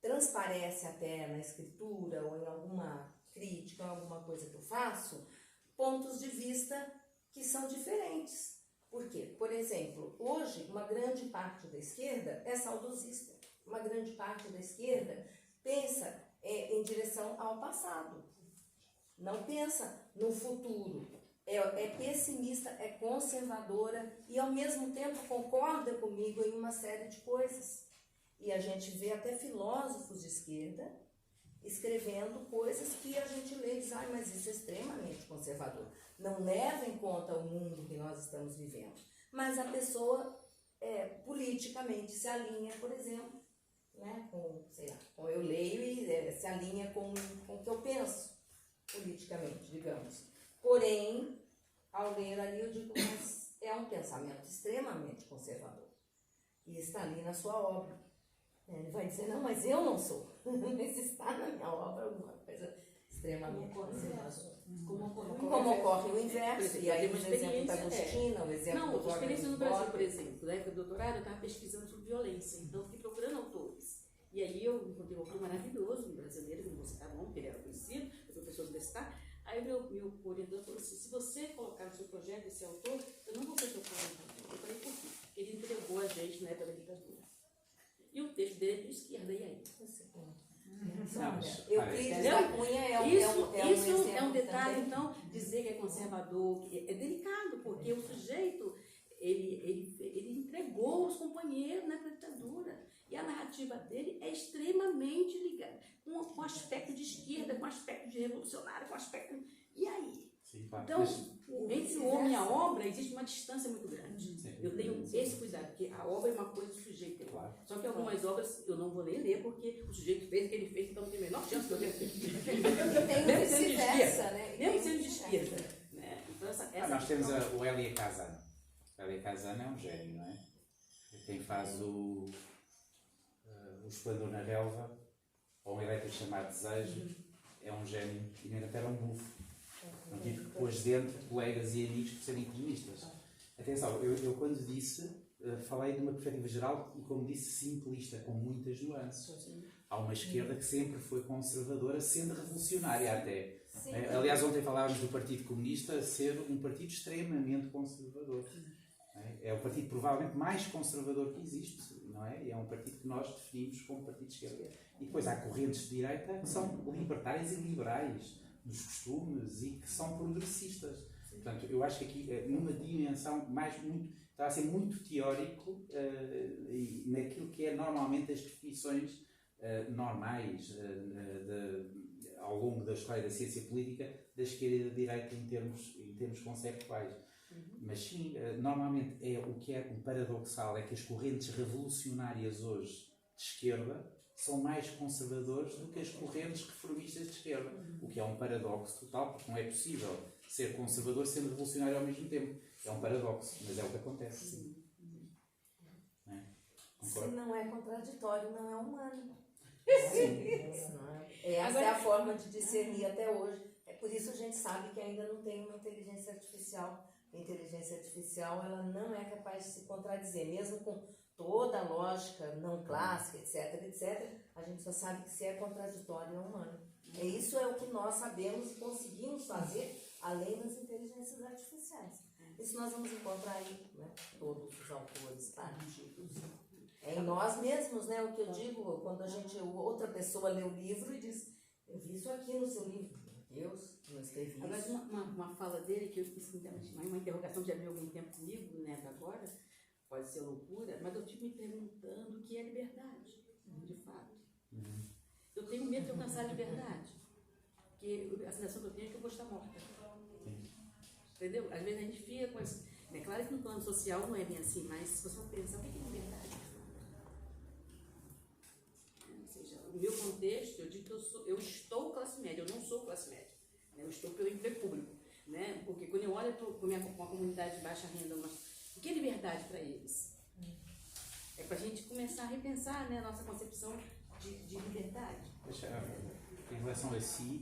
transparece até na escritura ou em alguma crítica, em alguma coisa que eu faço, pontos de vista que são diferentes. Por quê? Por exemplo, hoje uma grande parte da esquerda é saudosista. Uma grande parte da esquerda pensa em direção ao passado. Não pensa no futuro, é pessimista, é conservadora e ao mesmo tempo concorda comigo em uma série de coisas. E a gente vê até filósofos de esquerda escrevendo coisas que a gente lê e diz, mas isso é extremamente conservador. Não leva em conta o mundo que nós estamos vivendo. Mas a pessoa politicamente se alinha, por exemplo, né, com eu leio e se alinha com o que eu penso. Politicamente, digamos. Porém, ao ler ali, eu digo, mas é um pensamento extremamente conservador. E está ali na sua obra. Ele vai dizer, não, mas eu não sou. Mas está na minha obra alguma coisa extremamente conservadora. Como ocorre o inverso. E aí, o exemplo da Agostina, o exemplo não, do Jorge experiência no Luis Brasil, por Borges. exemplo, na época do doutorado, eu estava pesquisando sobre violência, então fiquei procurando autores. E aí eu encontrei um autor maravilhoso, um brasileiro, que não vou citar nome, porque ele era conhecido, é professor universitário. Aí meu orientador falou assim, se você colocar no seu projeto esse autor, eu não vou ser seu orientador. Eu falei, por quê? Ele entregou a gente na época da ditadura. E o texto dele é de esquerda, e aí? Euclides da Cunha é um Isso exemplo é um detalhe, também. então, dizer que é conservador, que é delicado, porque o sujeito, ele entregou os companheiros na ditadura. E a narrativa dele é extremamente ligada com aspecto de esquerda, com aspecto de revolucionário, com aspecto... E aí? Sim, claro. Então, entre o homem e a obra, existe uma distância muito grande. Sim. Eu tenho esse cuidado, porque a obra é uma coisa do sujeito. Claro. Só que algumas obras eu não vou nem ler, porque o sujeito fez o que ele fez, então não tem a menor chance de eu ler. Tem vice-versa, né? Mesmo sendo de esquerda. Né? Então, nós temos o Elia Kazan. O Elia Kazan é um gênio, não é? Quem faz o Esplendor na Relva, ou um elétrico chamado Desejo, é um gênio e ainda era um bufo. Um tipo que pôs dentro colegas e amigos por serem comunistas. Atenção, eu quando disse, falei de uma perspectiva geral e, como disse, simplista, com muitas nuances. Há uma esquerda que sempre foi conservadora, sendo revolucionária até. Aliás, ontem falávamos do Partido Comunista ser um partido extremamente conservador. É o partido provavelmente mais conservador que existe, não é? E é um partido que nós definimos como partido de esquerda. E depois há correntes de direita que são libertárias e liberais dos costumes e que são progressistas. Portanto, eu acho que aqui, numa dimensão está a ser muito teórico e naquilo que é normalmente as definições normais ao longo da história da ciência política da esquerda e da direita em termos conceptuais. Mas sim, normalmente o que é um paradoxal é que as correntes revolucionárias hoje de esquerda são mais conservadores do que as correntes reformistas de esquerda, o que é um paradoxo total, porque não é possível ser conservador sendo revolucionário ao mesmo tempo. É um paradoxo, mas é o que acontece. Sim. Se não é contraditório, não é humano. Sim. Essa é a forma de discernir até hoje. É por isso a gente sabe que ainda não tem uma inteligência artificial. A inteligência artificial ela não é capaz de se contradizer, mesmo com toda a lógica não clássica, etc., a gente só sabe que se é contraditório é humano. Isso é o que nós sabemos e conseguimos fazer além das inteligências artificiais. Isso nós vamos encontrar aí, né? Todos os autores, tá? É em nós mesmos, né? O que eu digo, quando outra pessoa lê o livro e diz, eu vi isso aqui no seu livro. Meu Deus, não escrevi Agora, isso. uma fala dele que eu fiz uma interrogação que já veio algum tempo comigo, né, agora, pode ser loucura, mas eu fico me perguntando o que é liberdade, de fato. Eu tenho medo de alcançar a liberdade, porque a sensação que eu tenho é que eu vou estar morta. Entendeu? Às vezes a gente fica com isso. É claro que no plano social não é bem assim, mas se você for pensar, o que é liberdade? Ou seja, no meu contexto, eu digo que eu estou classe média, eu não sou classe média. Né? Eu estou pelo emprego público. Né? Porque quando eu olho para uma comunidade de baixa renda, o que é liberdade para eles? É para a gente começar a repensar, né, a nossa concepção de liberdade. Em relação a si,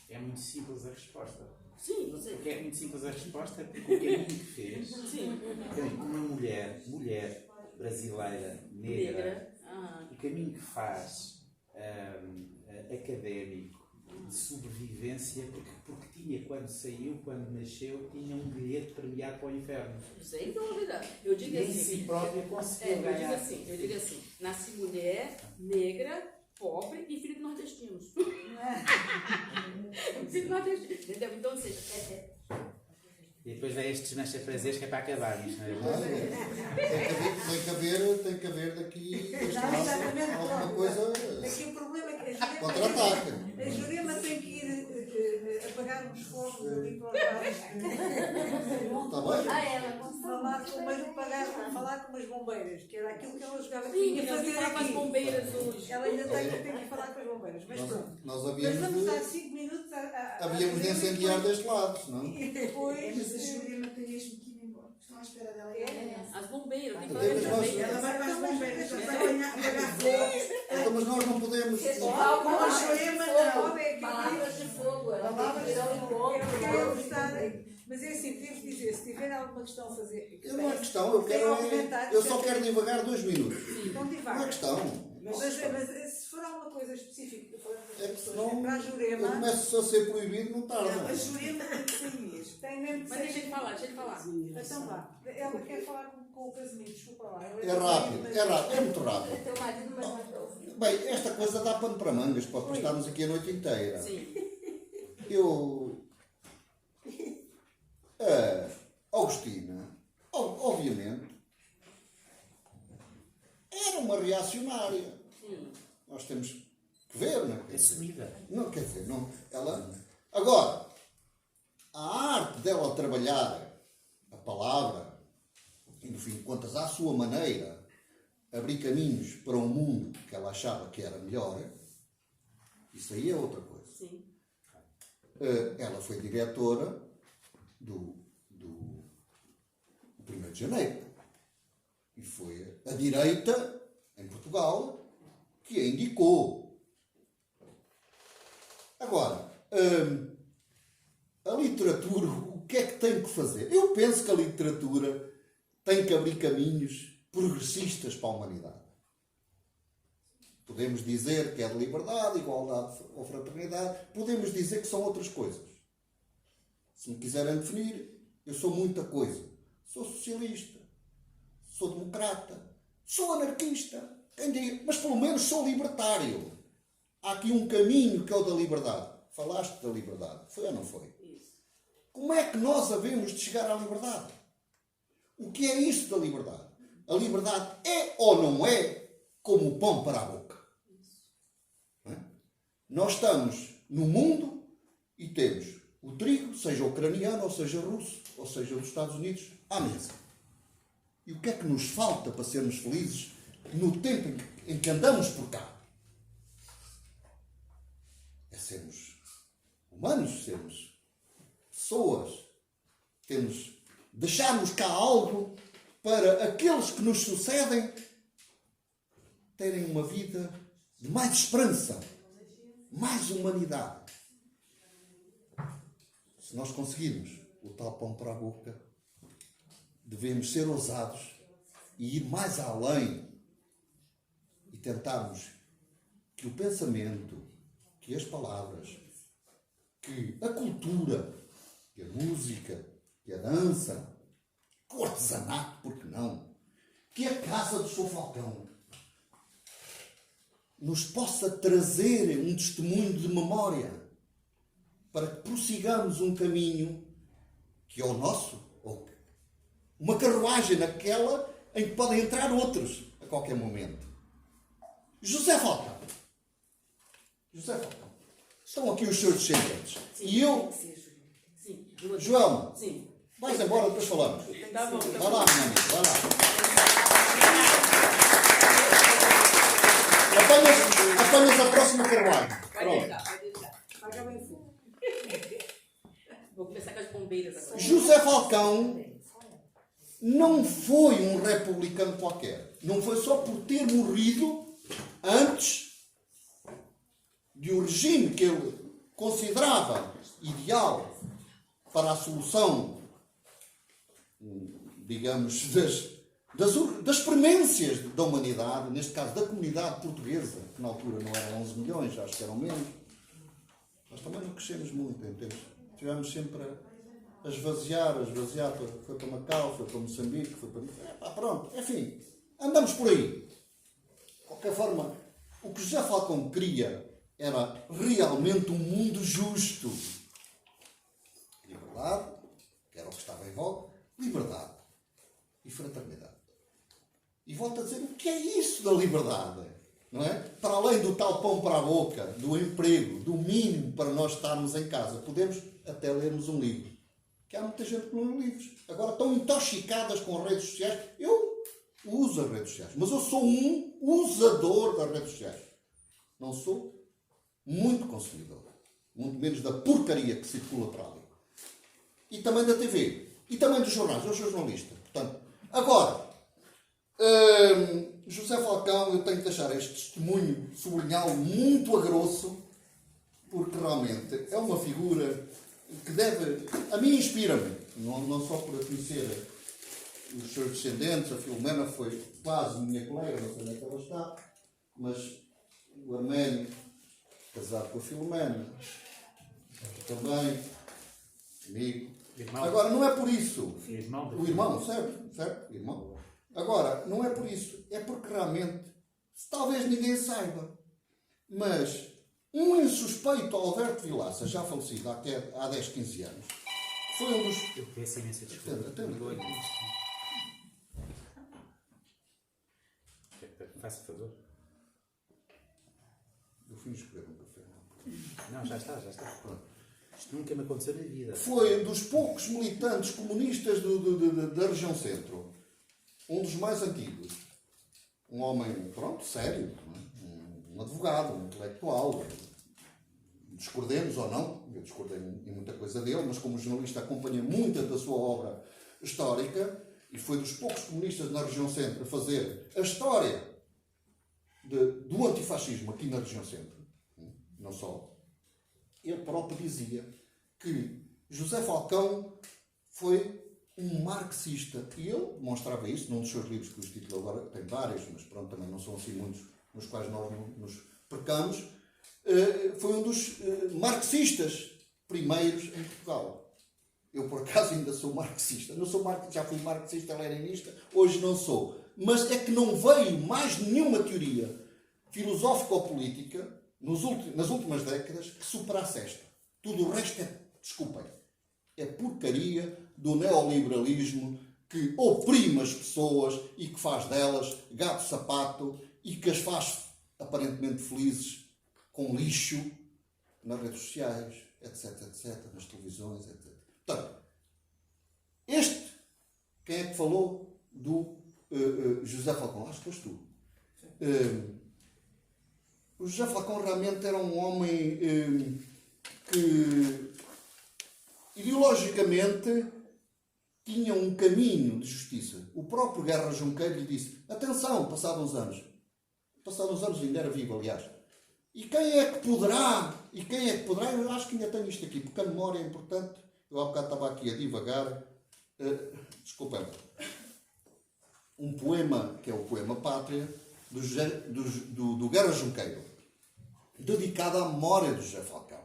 é muito simples a resposta. Sim, você. Porque é muito simples a resposta, porque o caminho que fez, uma mulher brasileira, negra, o caminho que faz académico, de sobrevivência, porque tinha, quando nasceu, tinha um bilhete premiado para o inferno. Sem dúvida. Eu digo E em assim. si própria conseguiu ganhar. Eu digo assim, nasci mulher, negra, pobre e filho de nordestinos. Filho de nordestinos, entendeu? Então, ou seja, E depois vem estes desmancha prazeres que é para acabarmos, não é? Tem que haver daqui Não, exatamente, alguma pronto. coisa Aqui o problema é que contra-ataque. a Jurema tem que ir apagar uns fogos ali para os bares. Está bem? Ela Falar com umas bombeiras, que era aquilo que ela jogava que sim, tinha a eu vim fazer falar com as aqui. bombeiras hoje. Ela ainda tem que falar com as bombeiras, mas pronto. Nós Mas havíamos vamos dar de, 5 minutos havíamos de incendiar deste lado, não? E depois. Mas a Jurema tem mesmo que ir embora. Estão à espera dela. As bombeiras, eu tenho que Até falar com as mesmo Ela bombeiras. vai para as bombeiras, já vai apagar fogo. Então, mas nós não podemos. A Jurema não. Palavras de fogo, ela Palavras tem que ir ao encontro. Mas é assim, devo dizer, se tiver alguma questão a fazer. Eu não é questão, eu só quero divagar 2 minutos. Então Não é divaga. questão. Mas se for alguma coisa específica É que senão para a eu Jurema, começo a ser proibido, não Não, tarda. a Jurema tem que sair mesmo. tem mesmo que Mas ser. deixa ele falar. Então vá. Ela quer falar com o Casimiro, desculpa lá. É rápido, é muito rápido. Teu marido não vai te ouvir. Bem, esta coisa dá pano para mangas, pode estarmos aqui a noite inteira. Sim. Augustina, obviamente, era uma reacionária. Sim. Nós temos que ver, não é? Assumida. Não, quer dizer, não. Agora, a arte dela trabalhar a palavra, e no fim de contas, à sua maneira, abrir caminhos para um mundo que ela achava que era melhor, isso aí é outra coisa. Sim. Ela foi diretora do 1º de Janeiro. E foi a direita, em Portugal, que a indicou. Agora, a literatura, o que é que tem que fazer? Eu penso que a literatura tem que abrir caminhos progressistas para a humanidade. Podemos dizer que é de liberdade, igualdade ou fraternidade. Podemos dizer que são outras coisas. Se me quiserem definir, eu sou muita coisa. Sou socialista, sou democrata, sou anarquista, mas pelo menos sou libertário. Há aqui um caminho que é o da liberdade. Falaste da liberdade, foi ou não foi? Isso. Como é que nós havemos de chegar à liberdade? O que é isso da liberdade? A liberdade é ou não é como o pão para a boca? Não é? Nós estamos no mundo e temos o trigo, seja ucraniano, ou seja russo, ou seja dos Estados Unidos, à mesa. E o que é que nos falta para sermos felizes no tempo em que andamos por cá? É sermos humanos, sermos pessoas, deixarmos cá algo para aqueles que nos sucedem terem uma vida de mais esperança, mais humanidade. Se nós conseguirmos o tal pão para a boca, devemos ser ousados e ir mais além e tentarmos que o pensamento, que as palavras, que a cultura, que a música, que a dança, artesanato, por que não? Que a Casa do Sr. Falcão nos possa trazer um testemunho de memória para que prossigamos um caminho que é o nosso, ou uma carruagem naquela em que podem entrar outros a qualquer momento. José Falcão. Estão aqui os seus descendentes. E eu, Sim. João, Sim. vais embora, depois falamos. Tá bom. Vai lá, minha amiga, vai lá. Apanhas a próxima carruagem. Pode Pronto. deixar, pode deixar. Paga bem fogo. Vou começar com as bombeiras agora. José Falcão não foi um republicano qualquer. Não foi só por ter morrido antes de um regime que ele considerava ideal para a solução, digamos, das premências da humanidade, neste caso da comunidade portuguesa, que na altura não eram 11 milhões, acho que eram menos. Nós também não crescemos muito, entende? Tivemos sempre a esvaziar, foi para Macau, foi para Moçambique, foi para... pronto, enfim, andamos por aí. De qualquer forma, o que José Falcão queria era realmente um mundo justo. Liberdade, que era o que estava em voga, liberdade e fraternidade. E volto a dizer, o que é isso da liberdade? Não é? Para além do tal pão para a boca, do emprego, do mínimo para nós estarmos em casa, podemos até lermos um livro. Que há muita gente que não lê livros. Agora estão intoxicadas com as redes sociais. Eu uso as redes sociais, mas eu sou um usador das redes sociais. Não sou muito consumidor. Muito menos da porcaria que circula para ali. E também da TV. E também dos jornais. Eu sou jornalista. Portanto, agora, José Falcão, eu tenho que deixar este testemunho, sublinhá-lo muito a grosso, porque realmente é uma figura que deve... A mim inspira-me. Não só por conhecer os seus descendentes. A Filomena foi quase minha colega, não sei onde é que ela está, mas o Arménio, casado com a Filomena, também, amigo. Irmão. Agora, não é por isso. Irmão. O irmão, certo? Irmão. Agora, não é por isso. É porque realmente, talvez ninguém saiba, mas um insuspeito Alberto Vilaça, já falecido há 10, 15 anos, foi um dos... Eu peço imensa desculpa. Atenda. Faça favor. Eu fui escolher um café. Não, já está. Pronto. Isto nunca me aconteceu na vida. Foi um dos poucos militantes comunistas da região centro. Um dos mais antigos. Um homem, sério. Um advogado, um intelectual. Discordemos ou não. Eu discordei em muita coisa dele, mas como jornalista acompanhei muita da sua obra histórica e foi dos poucos comunistas na região centro a fazer a história do antifascismo aqui na região centro. Não só. Ele próprio dizia que José Falcão foi um marxista. E ele demonstrava isso num dos seus livros, que os títulos agora tem vários, mas pronto, também não são assim muitos, nos quais nós nos percamos. Foi um dos marxistas primeiros em Portugal. Eu, por acaso, ainda sou marxista. Não sou marxista, já fui marxista, leninista, hoje não sou. Mas é que não veio mais nenhuma teoria filosófica ou política nas últimas décadas que superasse esta. Tudo o resto é porcaria do neoliberalismo que oprime as pessoas e que faz delas gato-sapato e que as faz aparentemente felizes com lixo nas redes sociais, etc, nas televisões, etc. Portanto, quem é que falou do José Falcão? Acho que és tu. O José Falcão realmente era um homem que ideologicamente tinha um caminho de justiça. O próprio Guerra Junqueiro lhe disse: atenção, passaram uns anos ainda era vivo, aliás. E quem é que poderá, eu acho que ainda tenho isto aqui, porque a memória é importante. Eu há bocado estava aqui a divagar. Desculpem. Um poema, que é o poema Pátria, do Guerra Junqueiro, dedicado à memória do José Falcão,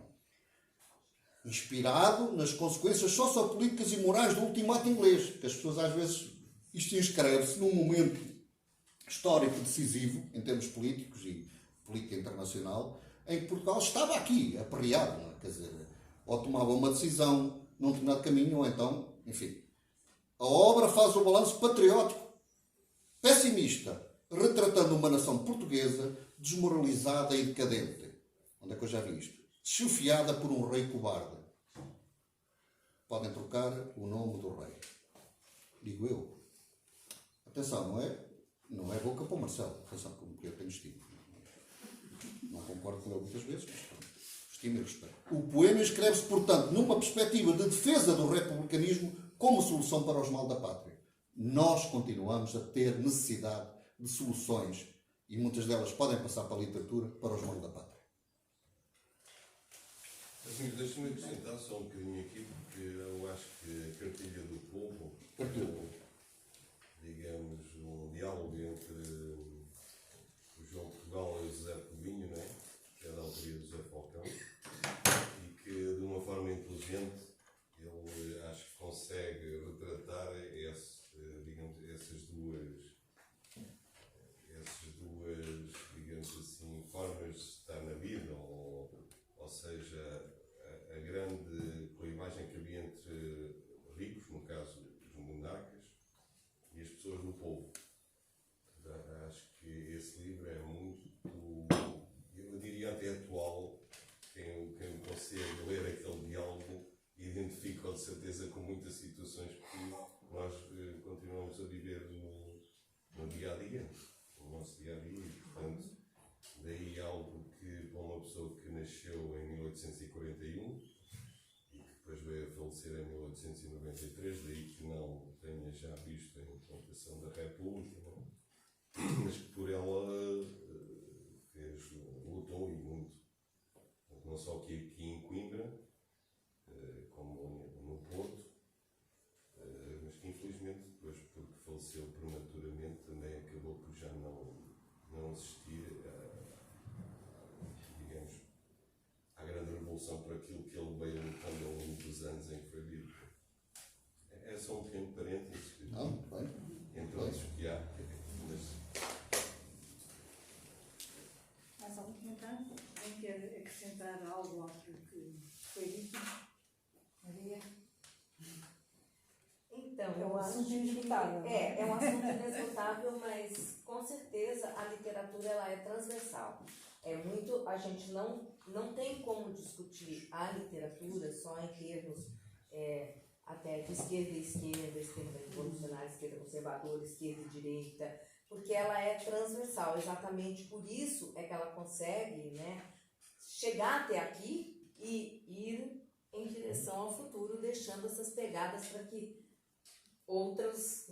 inspirado nas consequências sociopolíticas e morais do ultimato inglês, que as pessoas às vezes Isto inscreve-se num momento histórico decisivo, em termos políticos e política internacional, em que Portugal estava aqui, aperreado, não é? Quer dizer, ou tomava uma decisão num determinado caminho, ou então, enfim. A obra faz o balanço patriótico, pessimista, retratando uma nação portuguesa desmoralizada e decadente. Onde é que eu já vi isto? Chefiada por um rei cobarde. Podem trocar o nome do rei. Digo eu. Atenção, não é boca para o Marcelo. Atenção, como eu tenho estima. Não concordo com ele muitas vezes, mas estima e respeito. O poema escreve-se, portanto, numa perspectiva de defesa do republicanismo como solução para os males da pátria. Nós continuamos a ter necessidade de soluções e muitas delas podem passar para a literatura para os males da pátria. Assim, deixa-me acrescentar só um bocadinho aqui, porque eu acho que a Cartilha do Povo, digamos, um diálogo entre o João Portugal e o José Povinho, não é? Que é da autoria do José Falcão, e que de uma forma inteligente ele acho que consegue retratar digamos, essas duas, digamos assim, formas de estar na vida, ou seja, a grande clivagem que havia entre ricos, no caso os monarcas, e as pessoas do povo. Acho que esse livro é muito, eu diria até atual. Quem consegue ler aquele diálogo identifica de certeza com muitas situações que nós continuamos a viver no dia a dia, no nosso dia a dia, e portanto daí algo que para uma pessoa que nasceu em 1841 e que depois veio a falecer em 1893, daí que não tenha já visto a implantação da República, não? Mas que por ela lutou e muito, não só aqui em Coimbra, como no Porto, mas que infelizmente depois, porque faleceu prematuramente, também acabou por já não assistir digamos, à grande revolução por aquilo que ele veio lutando ao longo dos anos em que foi vivo. É só um pequeno parênteses entre outros que há. Mais algum comentário? Alguém quer acrescentar algo ao que foi dito? Maria? Então, É um eu acho assunto que inesgotável. é um assunto inesgotável, mas com certeza a literatura ela é transversal. A gente não tem como discutir a literatura só em termos até de esquerda revolucionária, esquerda conservadora, esquerda e direita, porque ela é transversal. Exatamente por isso é que ela consegue, né, chegar até aqui e ir em direção ao futuro, deixando essas pegadas para que outros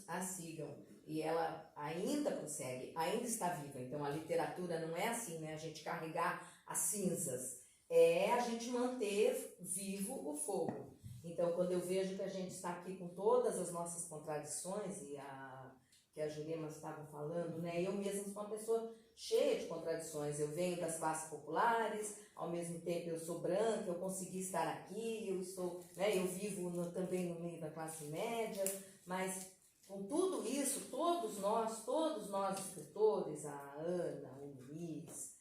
a sigam. E ela ainda consegue, ainda está viva. Então a literatura não é assim, né, a gente carregar as cinzas, é a gente manter vivo o fogo. Então quando eu vejo que a gente está aqui com todas as nossas contradições, e que a Jurema estava falando, né, eu mesma sou uma pessoa cheia de contradições. Eu venho das classes populares, ao mesmo tempo eu sou branca, eu consegui estar aqui, eu vivo também no meio da classe média, mas com tudo isso, todos nós escritores, a Ana, o Luiz,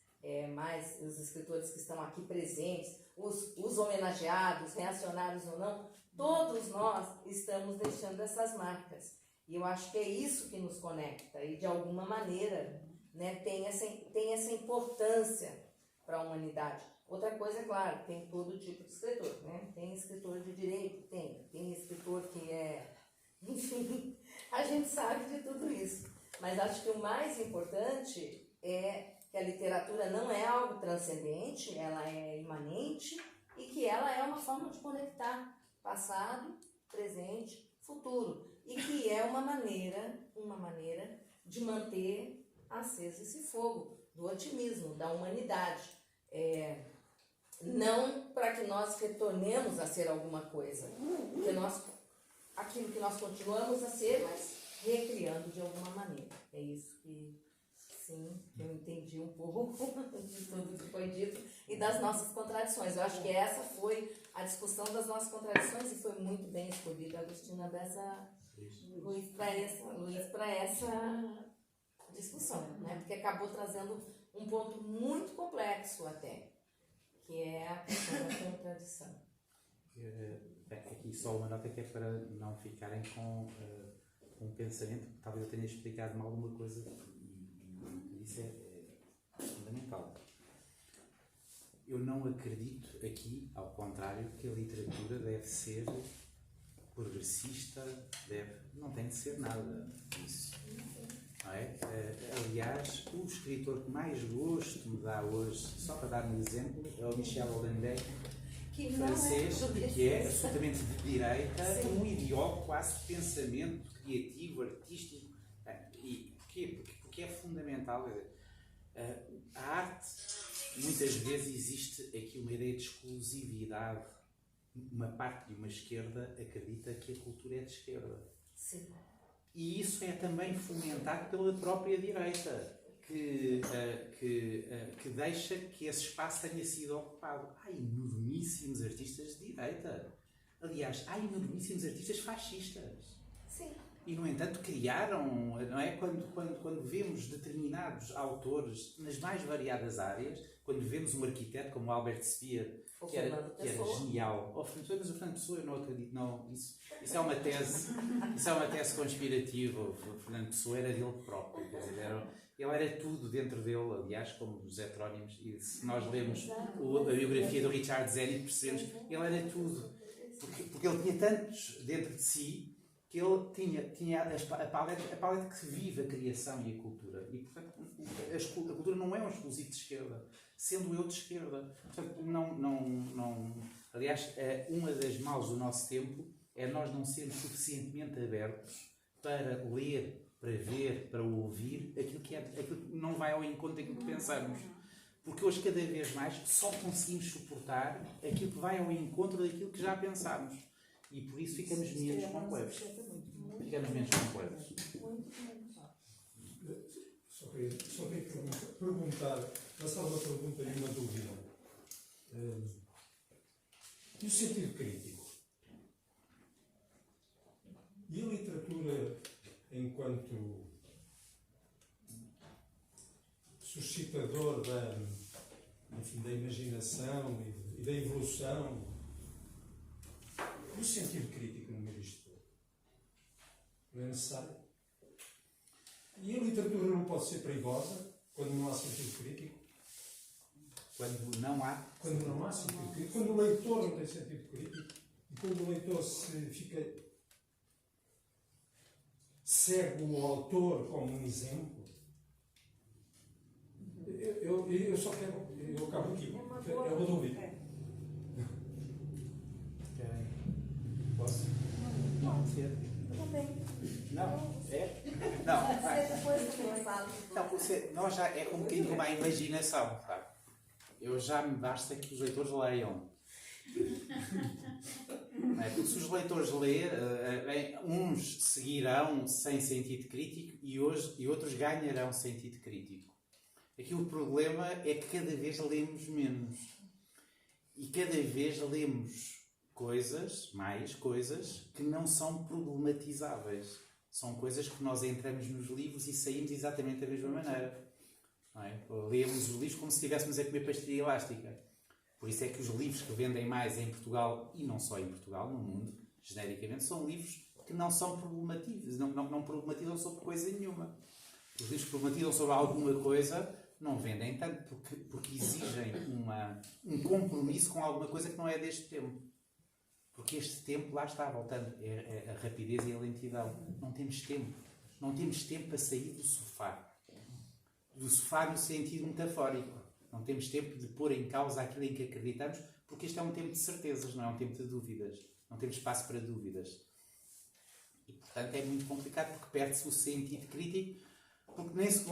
mais os escritores que estão aqui presentes, os homenageados, reacionários ou não, todos nós estamos deixando essas marcas. E eu acho que é isso que nos conecta e de alguma maneira, né, tem essa importância para a humanidade. Outra coisa, é claro, tem todo tipo de escritor, né? Tem escritor de direito, tem escritor que enfim, a gente sabe de tudo isso. Mas acho que o mais importante é que a literatura não é algo transcendente, ela é imanente e que ela é uma forma de conectar passado, presente, futuro. E que é uma maneira de manter aceso esse fogo do otimismo, da humanidade. Não para que nós retornemos a ser alguma coisa, porque aquilo que nós continuamos a ser, mas recriando de alguma maneira. É isso que, sim, eu entendi um pouco de tudo que foi dito e das nossas contradições. Eu acho que essa foi a discussão das nossas contradições e foi muito bem escolhida a Agostina Bessa Luiz. Luís para essa discussão, né? Porque acabou trazendo um ponto muito complexo até, que é a questão da contradição. Bem, aqui só uma nota que é para não ficarem com um pensamento que talvez eu tenha explicado mal uma coisa e isso é fundamental. Eu não acredito aqui, ao contrário, que a literatura deve ser progressista, não tem de ser nada disso. Não é? Aliás, o escritor que mais gosto me dá hoje, só para dar um exemplo, é o Michel Houellebecq, francês, que é absolutamente de direita, um ideólogo quase de pensamento criativo, artístico. E porquê? Porque é fundamental. A arte, muitas vezes, existe aqui uma ideia de exclusividade. Uma parte de uma esquerda acredita que a cultura é de esquerda. Sim. E isso é também fomentado pela própria direita, que deixa que esse espaço tenha sido ocupado. Há enormíssimos artistas de direita. Aliás, há enormíssimos artistas fascistas. Sim. E, no entanto, criaram, não é? Quando vemos determinados autores nas mais variadas áreas, quando vemos um arquiteto como Albert Speer, que era genial. Mas o Fernando Pessoa, eu não acredito, não. Isso é uma tese conspirativa. O Fernando Pessoa era dele próprio. Quer dizer, ele era tudo dentro dele, aliás, como os heterónimos. E se nós lemos a biografia do Richard Zenit, percebemos que ele era tudo. Porque ele tinha tantos dentro de si que ele tinha a paleta que vive a criação e a cultura. E, portanto, a cultura não é um exclusivo de esquerda, sendo eu de esquerda. Portanto, aliás, uma das males do nosso tempo é nós não sermos suficientemente abertos para ler, para ver, para ouvir aquilo que não vai ao encontro daquilo que pensamos. Porque hoje, cada vez mais, só conseguimos suportar aquilo que vai ao encontro daquilo que já pensámos. E por isso ficamos menos complexos. Ficamos menos complexos. Só queria perguntar, lançar uma pergunta e uma dúvida. E o sentido crítico? E a literatura, enquanto suscitador da imaginação e da evolução, e o sentido crítico no meio disto todo? Não é necessário? E a literatura não pode ser perigosa quando não há sentido crítico? Quando não há? Quando não há sentido crítico. Quando o leitor não tem sentido crítico e quando o leitor se fica cego ao autor como um exemplo. Eu só quero. Eu acabo aqui. É uma dúvida. Posso? Pode. Ser? Também. Não? É? Não. Você depois também fala. Não, nós já é um bocadinho como a imaginação, sabe? Eu já me basta que os leitores leiam. Porque se os leitores lerem, uns seguirão sem sentido crítico e outros ganharão sentido crítico. Aqui o problema é que cada vez lemos menos. E cada vez lemos mais coisas que não são problematizáveis. São coisas que nós entramos nos livros e saímos exatamente da mesma maneira. Não é? Lemos os livros como se estivéssemos a comer pastilha elástica. Por isso é que os livros que vendem mais em Portugal, e não só em Portugal, no mundo, genericamente, são livros que não são problematizos, não problematizam sobre coisa nenhuma. Os livros que problematizam sobre alguma coisa não vendem tanto porque exigem um compromisso com alguma coisa que não é deste tempo. Porque este tempo, lá está, voltando, é a rapidez e a lentidão. Não temos tempo. Não temos tempo para sair do sofá. Do sofá no sentido metafórico. Não temos tempo de pôr em causa aquilo em que acreditamos, porque este é um tempo de certezas, não é um tempo de dúvidas. Não temos espaço para dúvidas. E, portanto, é muito complicado, porque perde-se o sentido crítico, porque nem se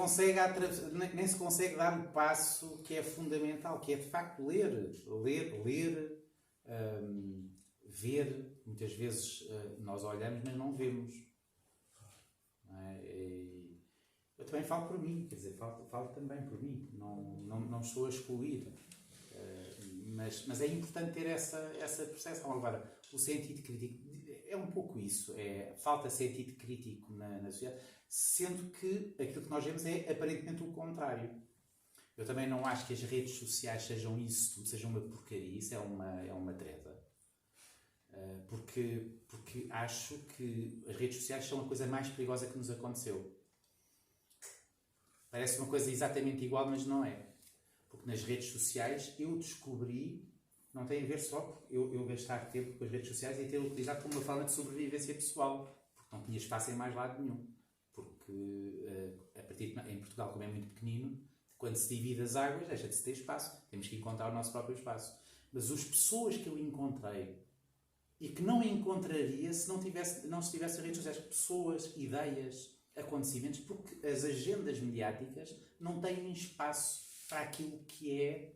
consegue dar um passo que é fundamental, que é, de facto, ler, ver. Muitas vezes nós olhamos, mas não vemos. Não é? Eu também falo por mim, quer dizer, falo também por mim, não estou a excluir. Mas é importante ter essa percepção. Agora, o sentido crítico é um pouco isso. Falta sentido crítico na sociedade, sendo que aquilo que nós vemos é aparentemente o contrário. Eu também não acho que as redes sociais sejam isso tudo, sejam uma porcaria. Isso é uma treta. Porque acho que as redes sociais são a coisa mais perigosa que nos aconteceu. Parece uma coisa exatamente igual, mas não é. Porque nas redes sociais eu descobri, não tem a ver só com eu gastar tempo com as redes sociais e ter utilizado como uma forma de sobrevivência pessoal, porque não tinha espaço em mais lado nenhum. Porque em Portugal, como é muito pequenino, quando se divide as águas, deixa de se ter espaço. Temos que encontrar o nosso próprio espaço. Mas as pessoas que eu encontrei e que não encontraria se não se tivesse as redes sociais, pessoas, ideias, acontecimentos, porque as agendas mediáticas não têm espaço para aquilo que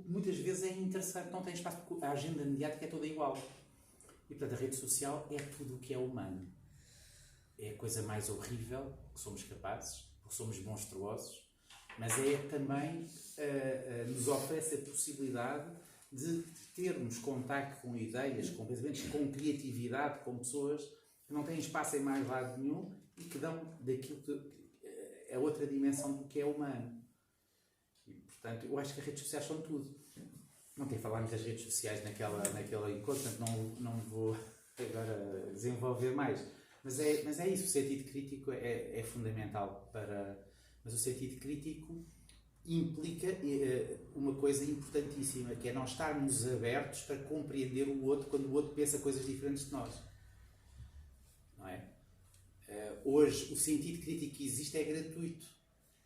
muitas vezes é interessante, não tem espaço porque a agenda mediática é toda igual. E portanto a rede social é tudo o que é humano. É a coisa mais horrível que somos capazes, porque somos monstruosos, mas é também nos oferece a possibilidade de termos contacto com ideias, com pensamentos, com criatividade, com pessoas que não têm espaço em mais lado nenhum e que dão daquilo que é outra dimensão do que é humano. E, portanto, eu acho que as redes sociais são tudo. Não tem falámos das redes sociais naquela encontro, portanto não vou agora desenvolver mais. Mas é isso, o sentido crítico é fundamental para... Mas o sentido crítico implica uma coisa importantíssima, que é nós estarmos abertos para compreender o outro quando o outro pensa coisas diferentes de nós. Não é? Hoje, o sentido crítico que existe é gratuito,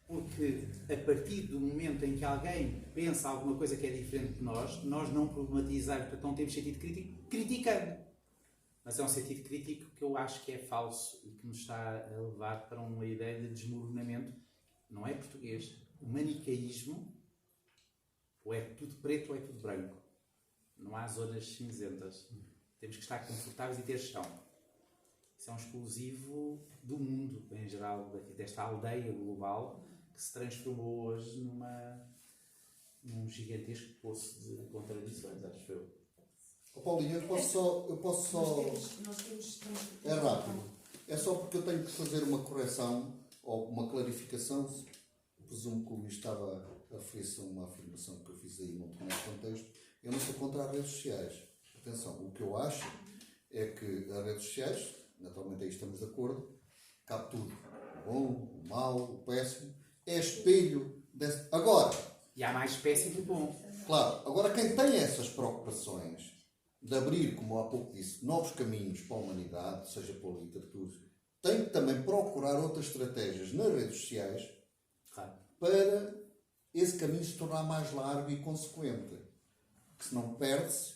porque a partir do momento em que alguém pensa alguma coisa que é diferente de nós não problematizamos, portanto não temos sentido crítico, criticando. Mas é um sentido crítico que eu acho que é falso e que nos está a levar para uma ideia de desmoronamento. Não é português. O manicaísmo, ou é tudo preto ou é tudo branco. Não há zonas cinzentas. Temos que estar confortáveis e ter chão. Isso é um exclusivo do mundo, em geral, desta aldeia global que se transformou hoje num gigantesco poço de contradições, acho eu. Oh, Paulinho, eu posso só... Nós temos... É rápido. É só porque eu tenho que fazer uma correção ou uma clarificação. Presumo que o Luís estava a referir-se a uma afirmação que eu fiz aí num contexto. Eu não sou contra as redes sociais. Atenção, o que eu acho é que as redes sociais, naturalmente aí estamos de acordo, cabe tudo. O bom, o mau, o péssimo. É espelho desse... Agora... E há mais péssimo do bom. Claro. Agora, quem tem essas preocupações de abrir, como há pouco disse, novos caminhos para a humanidade, seja pela literatura, tem que também procurar outras estratégias nas redes sociais, claro, para esse caminho se tornar mais largo e consequente. Que senão perde-se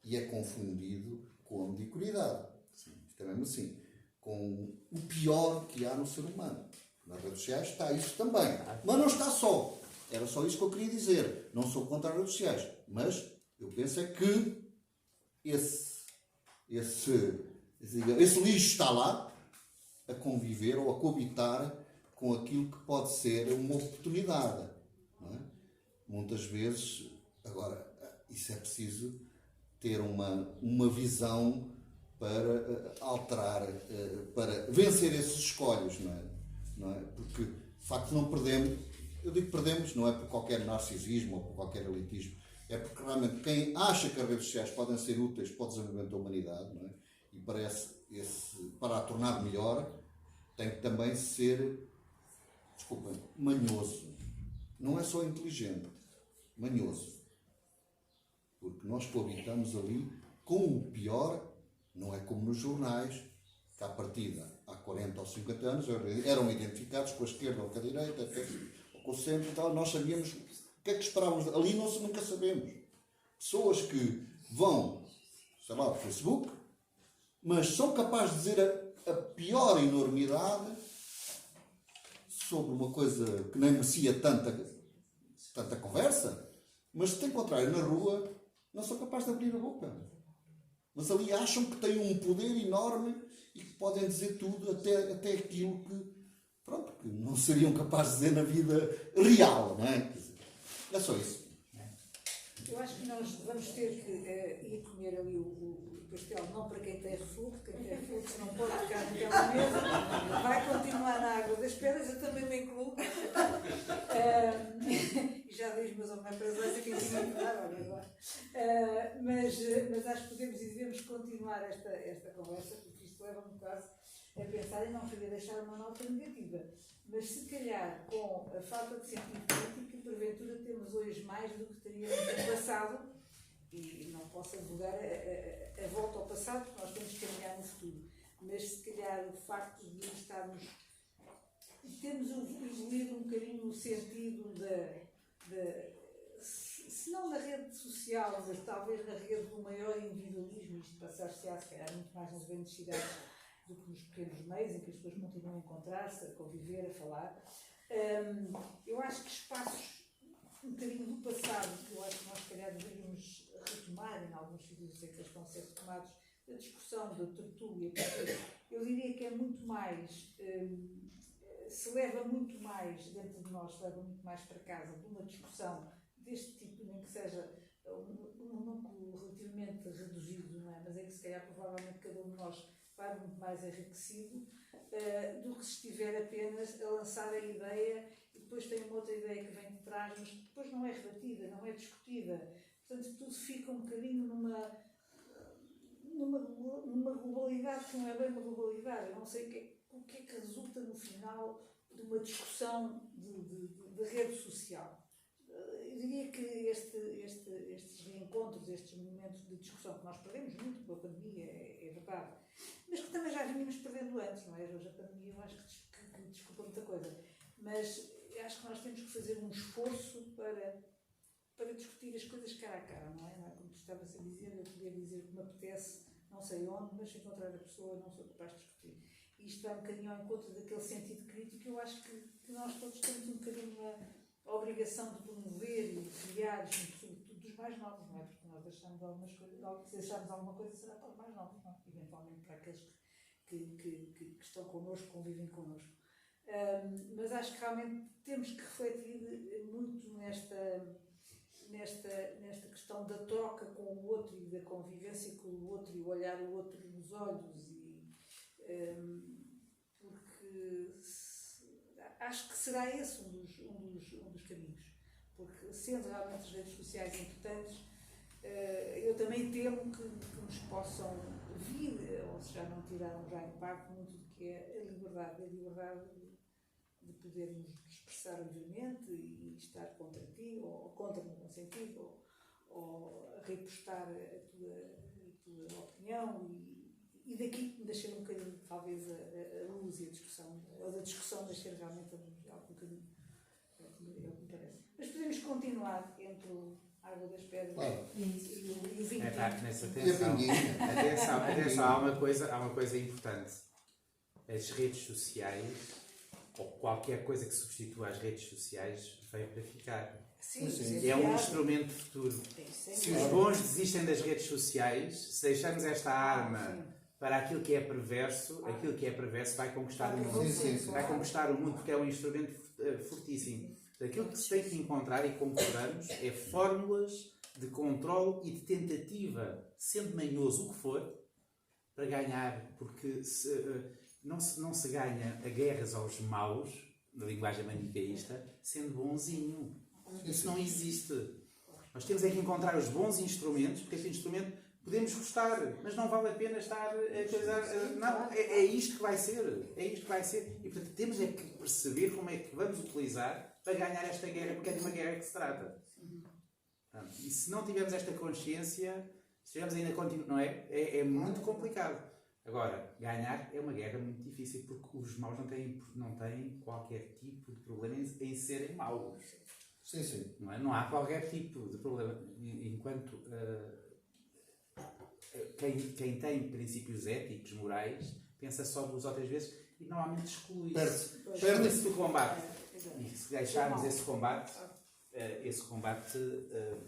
e é confundido com a mediocridade. Isto é mesmo assim. Com o pior que há no ser humano. Nas redes sociais está isso também. Mas não está só. Era só isso que eu queria dizer. Não sou contra as redes sociais. Mas eu penso é que esse lixo está lá a conviver ou a coabitar com aquilo que pode ser uma oportunidade. Não é? Muitas vezes, agora, isso é preciso ter uma visão para alterar, para vencer esses escolhos, não é? Porque, de facto, não perdemos, eu digo perdemos, não é por qualquer narcisismo ou por qualquer elitismo, é porque realmente quem acha que as redes sociais podem ser úteis para o desenvolvimento da humanidade, não é? E para a tornar melhor, tem que também ser, desculpem, manhoso. Não é só inteligente, manhoso. Porque nós coabitamos ali com o pior, não é como nos jornais, que à partida, há 40 ou 50 anos, eram identificados com a esquerda ou com a direita, ou com o centro e tal. Nós sabíamos o que é que esperávamos. Ali nunca sabemos. Pessoas que vão, sei lá, ao Facebook, mas são capazes de dizer a pior enormidade sobre uma coisa que nem merecia tanta conversa, mas se te encontrarem na rua, não são capazes de abrir a boca. Mas ali acham que têm um poder enorme e que podem dizer tudo, até aquilo que não seriam capazes de dizer na vida real, não é? É só isso. Eu acho que nós vamos ter que ir comer ali o castelo, não para quem tem refluxo, quem tem refluxo não pode ficar naquela mesa, vai continuar na água das pedras, eu também me incluo. E já diz, mas homem prazer que tinha que dar, olha agora. Mas acho que podemos e devemos continuar esta conversa, porque isto leva-me quase a pensar e não queria deixar uma nota negativa. Mas se calhar com a falta de sentido crítico, porventura temos hoje mais do que teríamos no passado, e não posso advogar a volta ao passado, porque nós temos que caminhar no futuro. Mas se calhar o facto de estarmos, temos evoluído um bocadinho no sentido se não na rede social, mas talvez na rede do maior individualismo, isto passar-se-á se calhar muito mais nas grandes cidades do que nos pequenos meios, em que as pessoas continuam a encontrar-se, a conviver, a falar. Eu acho que espaços um bocadinho do passado, que eu acho que nós se calhar deveríamos retomar em alguns sítios em que eles estão a ser retomados, da discussão, da tertúlia, porque eu diria que é muito mais, se leva muito mais dentro de nós, se leva muito mais para casa de uma discussão deste tipo, nem que seja um núcleo relativamente reduzido, não é? Mas em que se calhar provavelmente cada um de nós vai muito mais enriquecido, do que se estiver apenas a lançar a ideia e depois tem uma outra ideia que vem de trás, mas depois não é rebatida, não é discutida. Portanto, tudo fica um bocadinho numa globalidade que não é bem uma globalidade. Eu não sei o que é que resulta no final de uma discussão de rede social. Eu diria que estes reencontros, estes momentos de discussão que nós perdemos muito com a pandemia, é verdade, mas que também já vínhamos perdendo antes, não é? Hoje a pandemia eu acho que desculpa muita coisa, mas acho que nós temos que fazer um esforço para discutir as coisas cara a cara, não é? Não é como tu estavas a dizer, eu podia dizer que me apetece, não sei onde, mas se encontrar a pessoa não sou capaz de discutir. E isto vai um bocadinho ao encontro daquele sentido crítico, eu acho que nós todos temos um bocadinho a obrigação de promover e criar, sobretudo dos mais novos, não é? Porque nós deixamos algumas coisas, se deixarmos alguma coisa será para os mais novos, não é? Eventualmente para aqueles que estão connosco, convivem connosco. Mas acho que realmente temos que refletir muito nesta questão da troca com o outro e da convivência com o outro e olhar o outro nos olhos porque acho que será esse um dos caminhos, porque sendo realmente as redes sociais importantes, eu também temo que nos possam vir, ou se já não tiraram já em parte, muito do que é a liberdade de podermos expressar livremente e estar contra ti, ou contra no bom sentido, ou repostar a tua opinião e daqui nascer um bocadinho, talvez, a luz e a discussão, ou da discussão nascer realmente a luz, algo um bocadinho, é o que me parece. Mas podemos continuar entre a água das pedras e o vinho. Atenção, há uma coisa importante. As redes sociais, ou qualquer coisa que substitua as redes sociais, veio para ficar. Sim. É um instrumento de futuro. Se os bons desistem das redes sociais, se deixarmos esta arma para aquilo que é perverso vai conquistar o mundo. Vai conquistar o mundo porque é um instrumento fortíssimo. Aquilo que se tem que encontrar, e concordamos, é fórmulas de controle e de tentativa, sendo manhoso o que for, para ganhar, porque não se ganha a guerras aos maus, na linguagem maniqueísta, sendo bonzinho. Isso não existe. Nós temos é que encontrar os bons instrumentos, porque este instrumento podemos gostar, mas não vale a pena estar a coisar. Não, é isto que vai ser. É isto que vai ser. E portanto temos é que perceber como é que vamos utilizar para ganhar esta guerra, porque é de uma guerra que se trata. E se não tivermos esta consciência, se estivermos ainda continuando, não é? É muito complicado. Agora, ganhar é uma guerra muito difícil, porque os maus não têm qualquer tipo de problema em serem maus. Sim. Não é? Não há qualquer tipo de problema. Enquanto quem tem princípios éticos, morais, pensa só duas ou três vezes e normalmente exclui-se do combate. E se deixarmos esse combate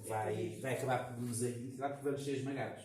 vai acabar por nos aniquilar, porque vamos ser esmagados.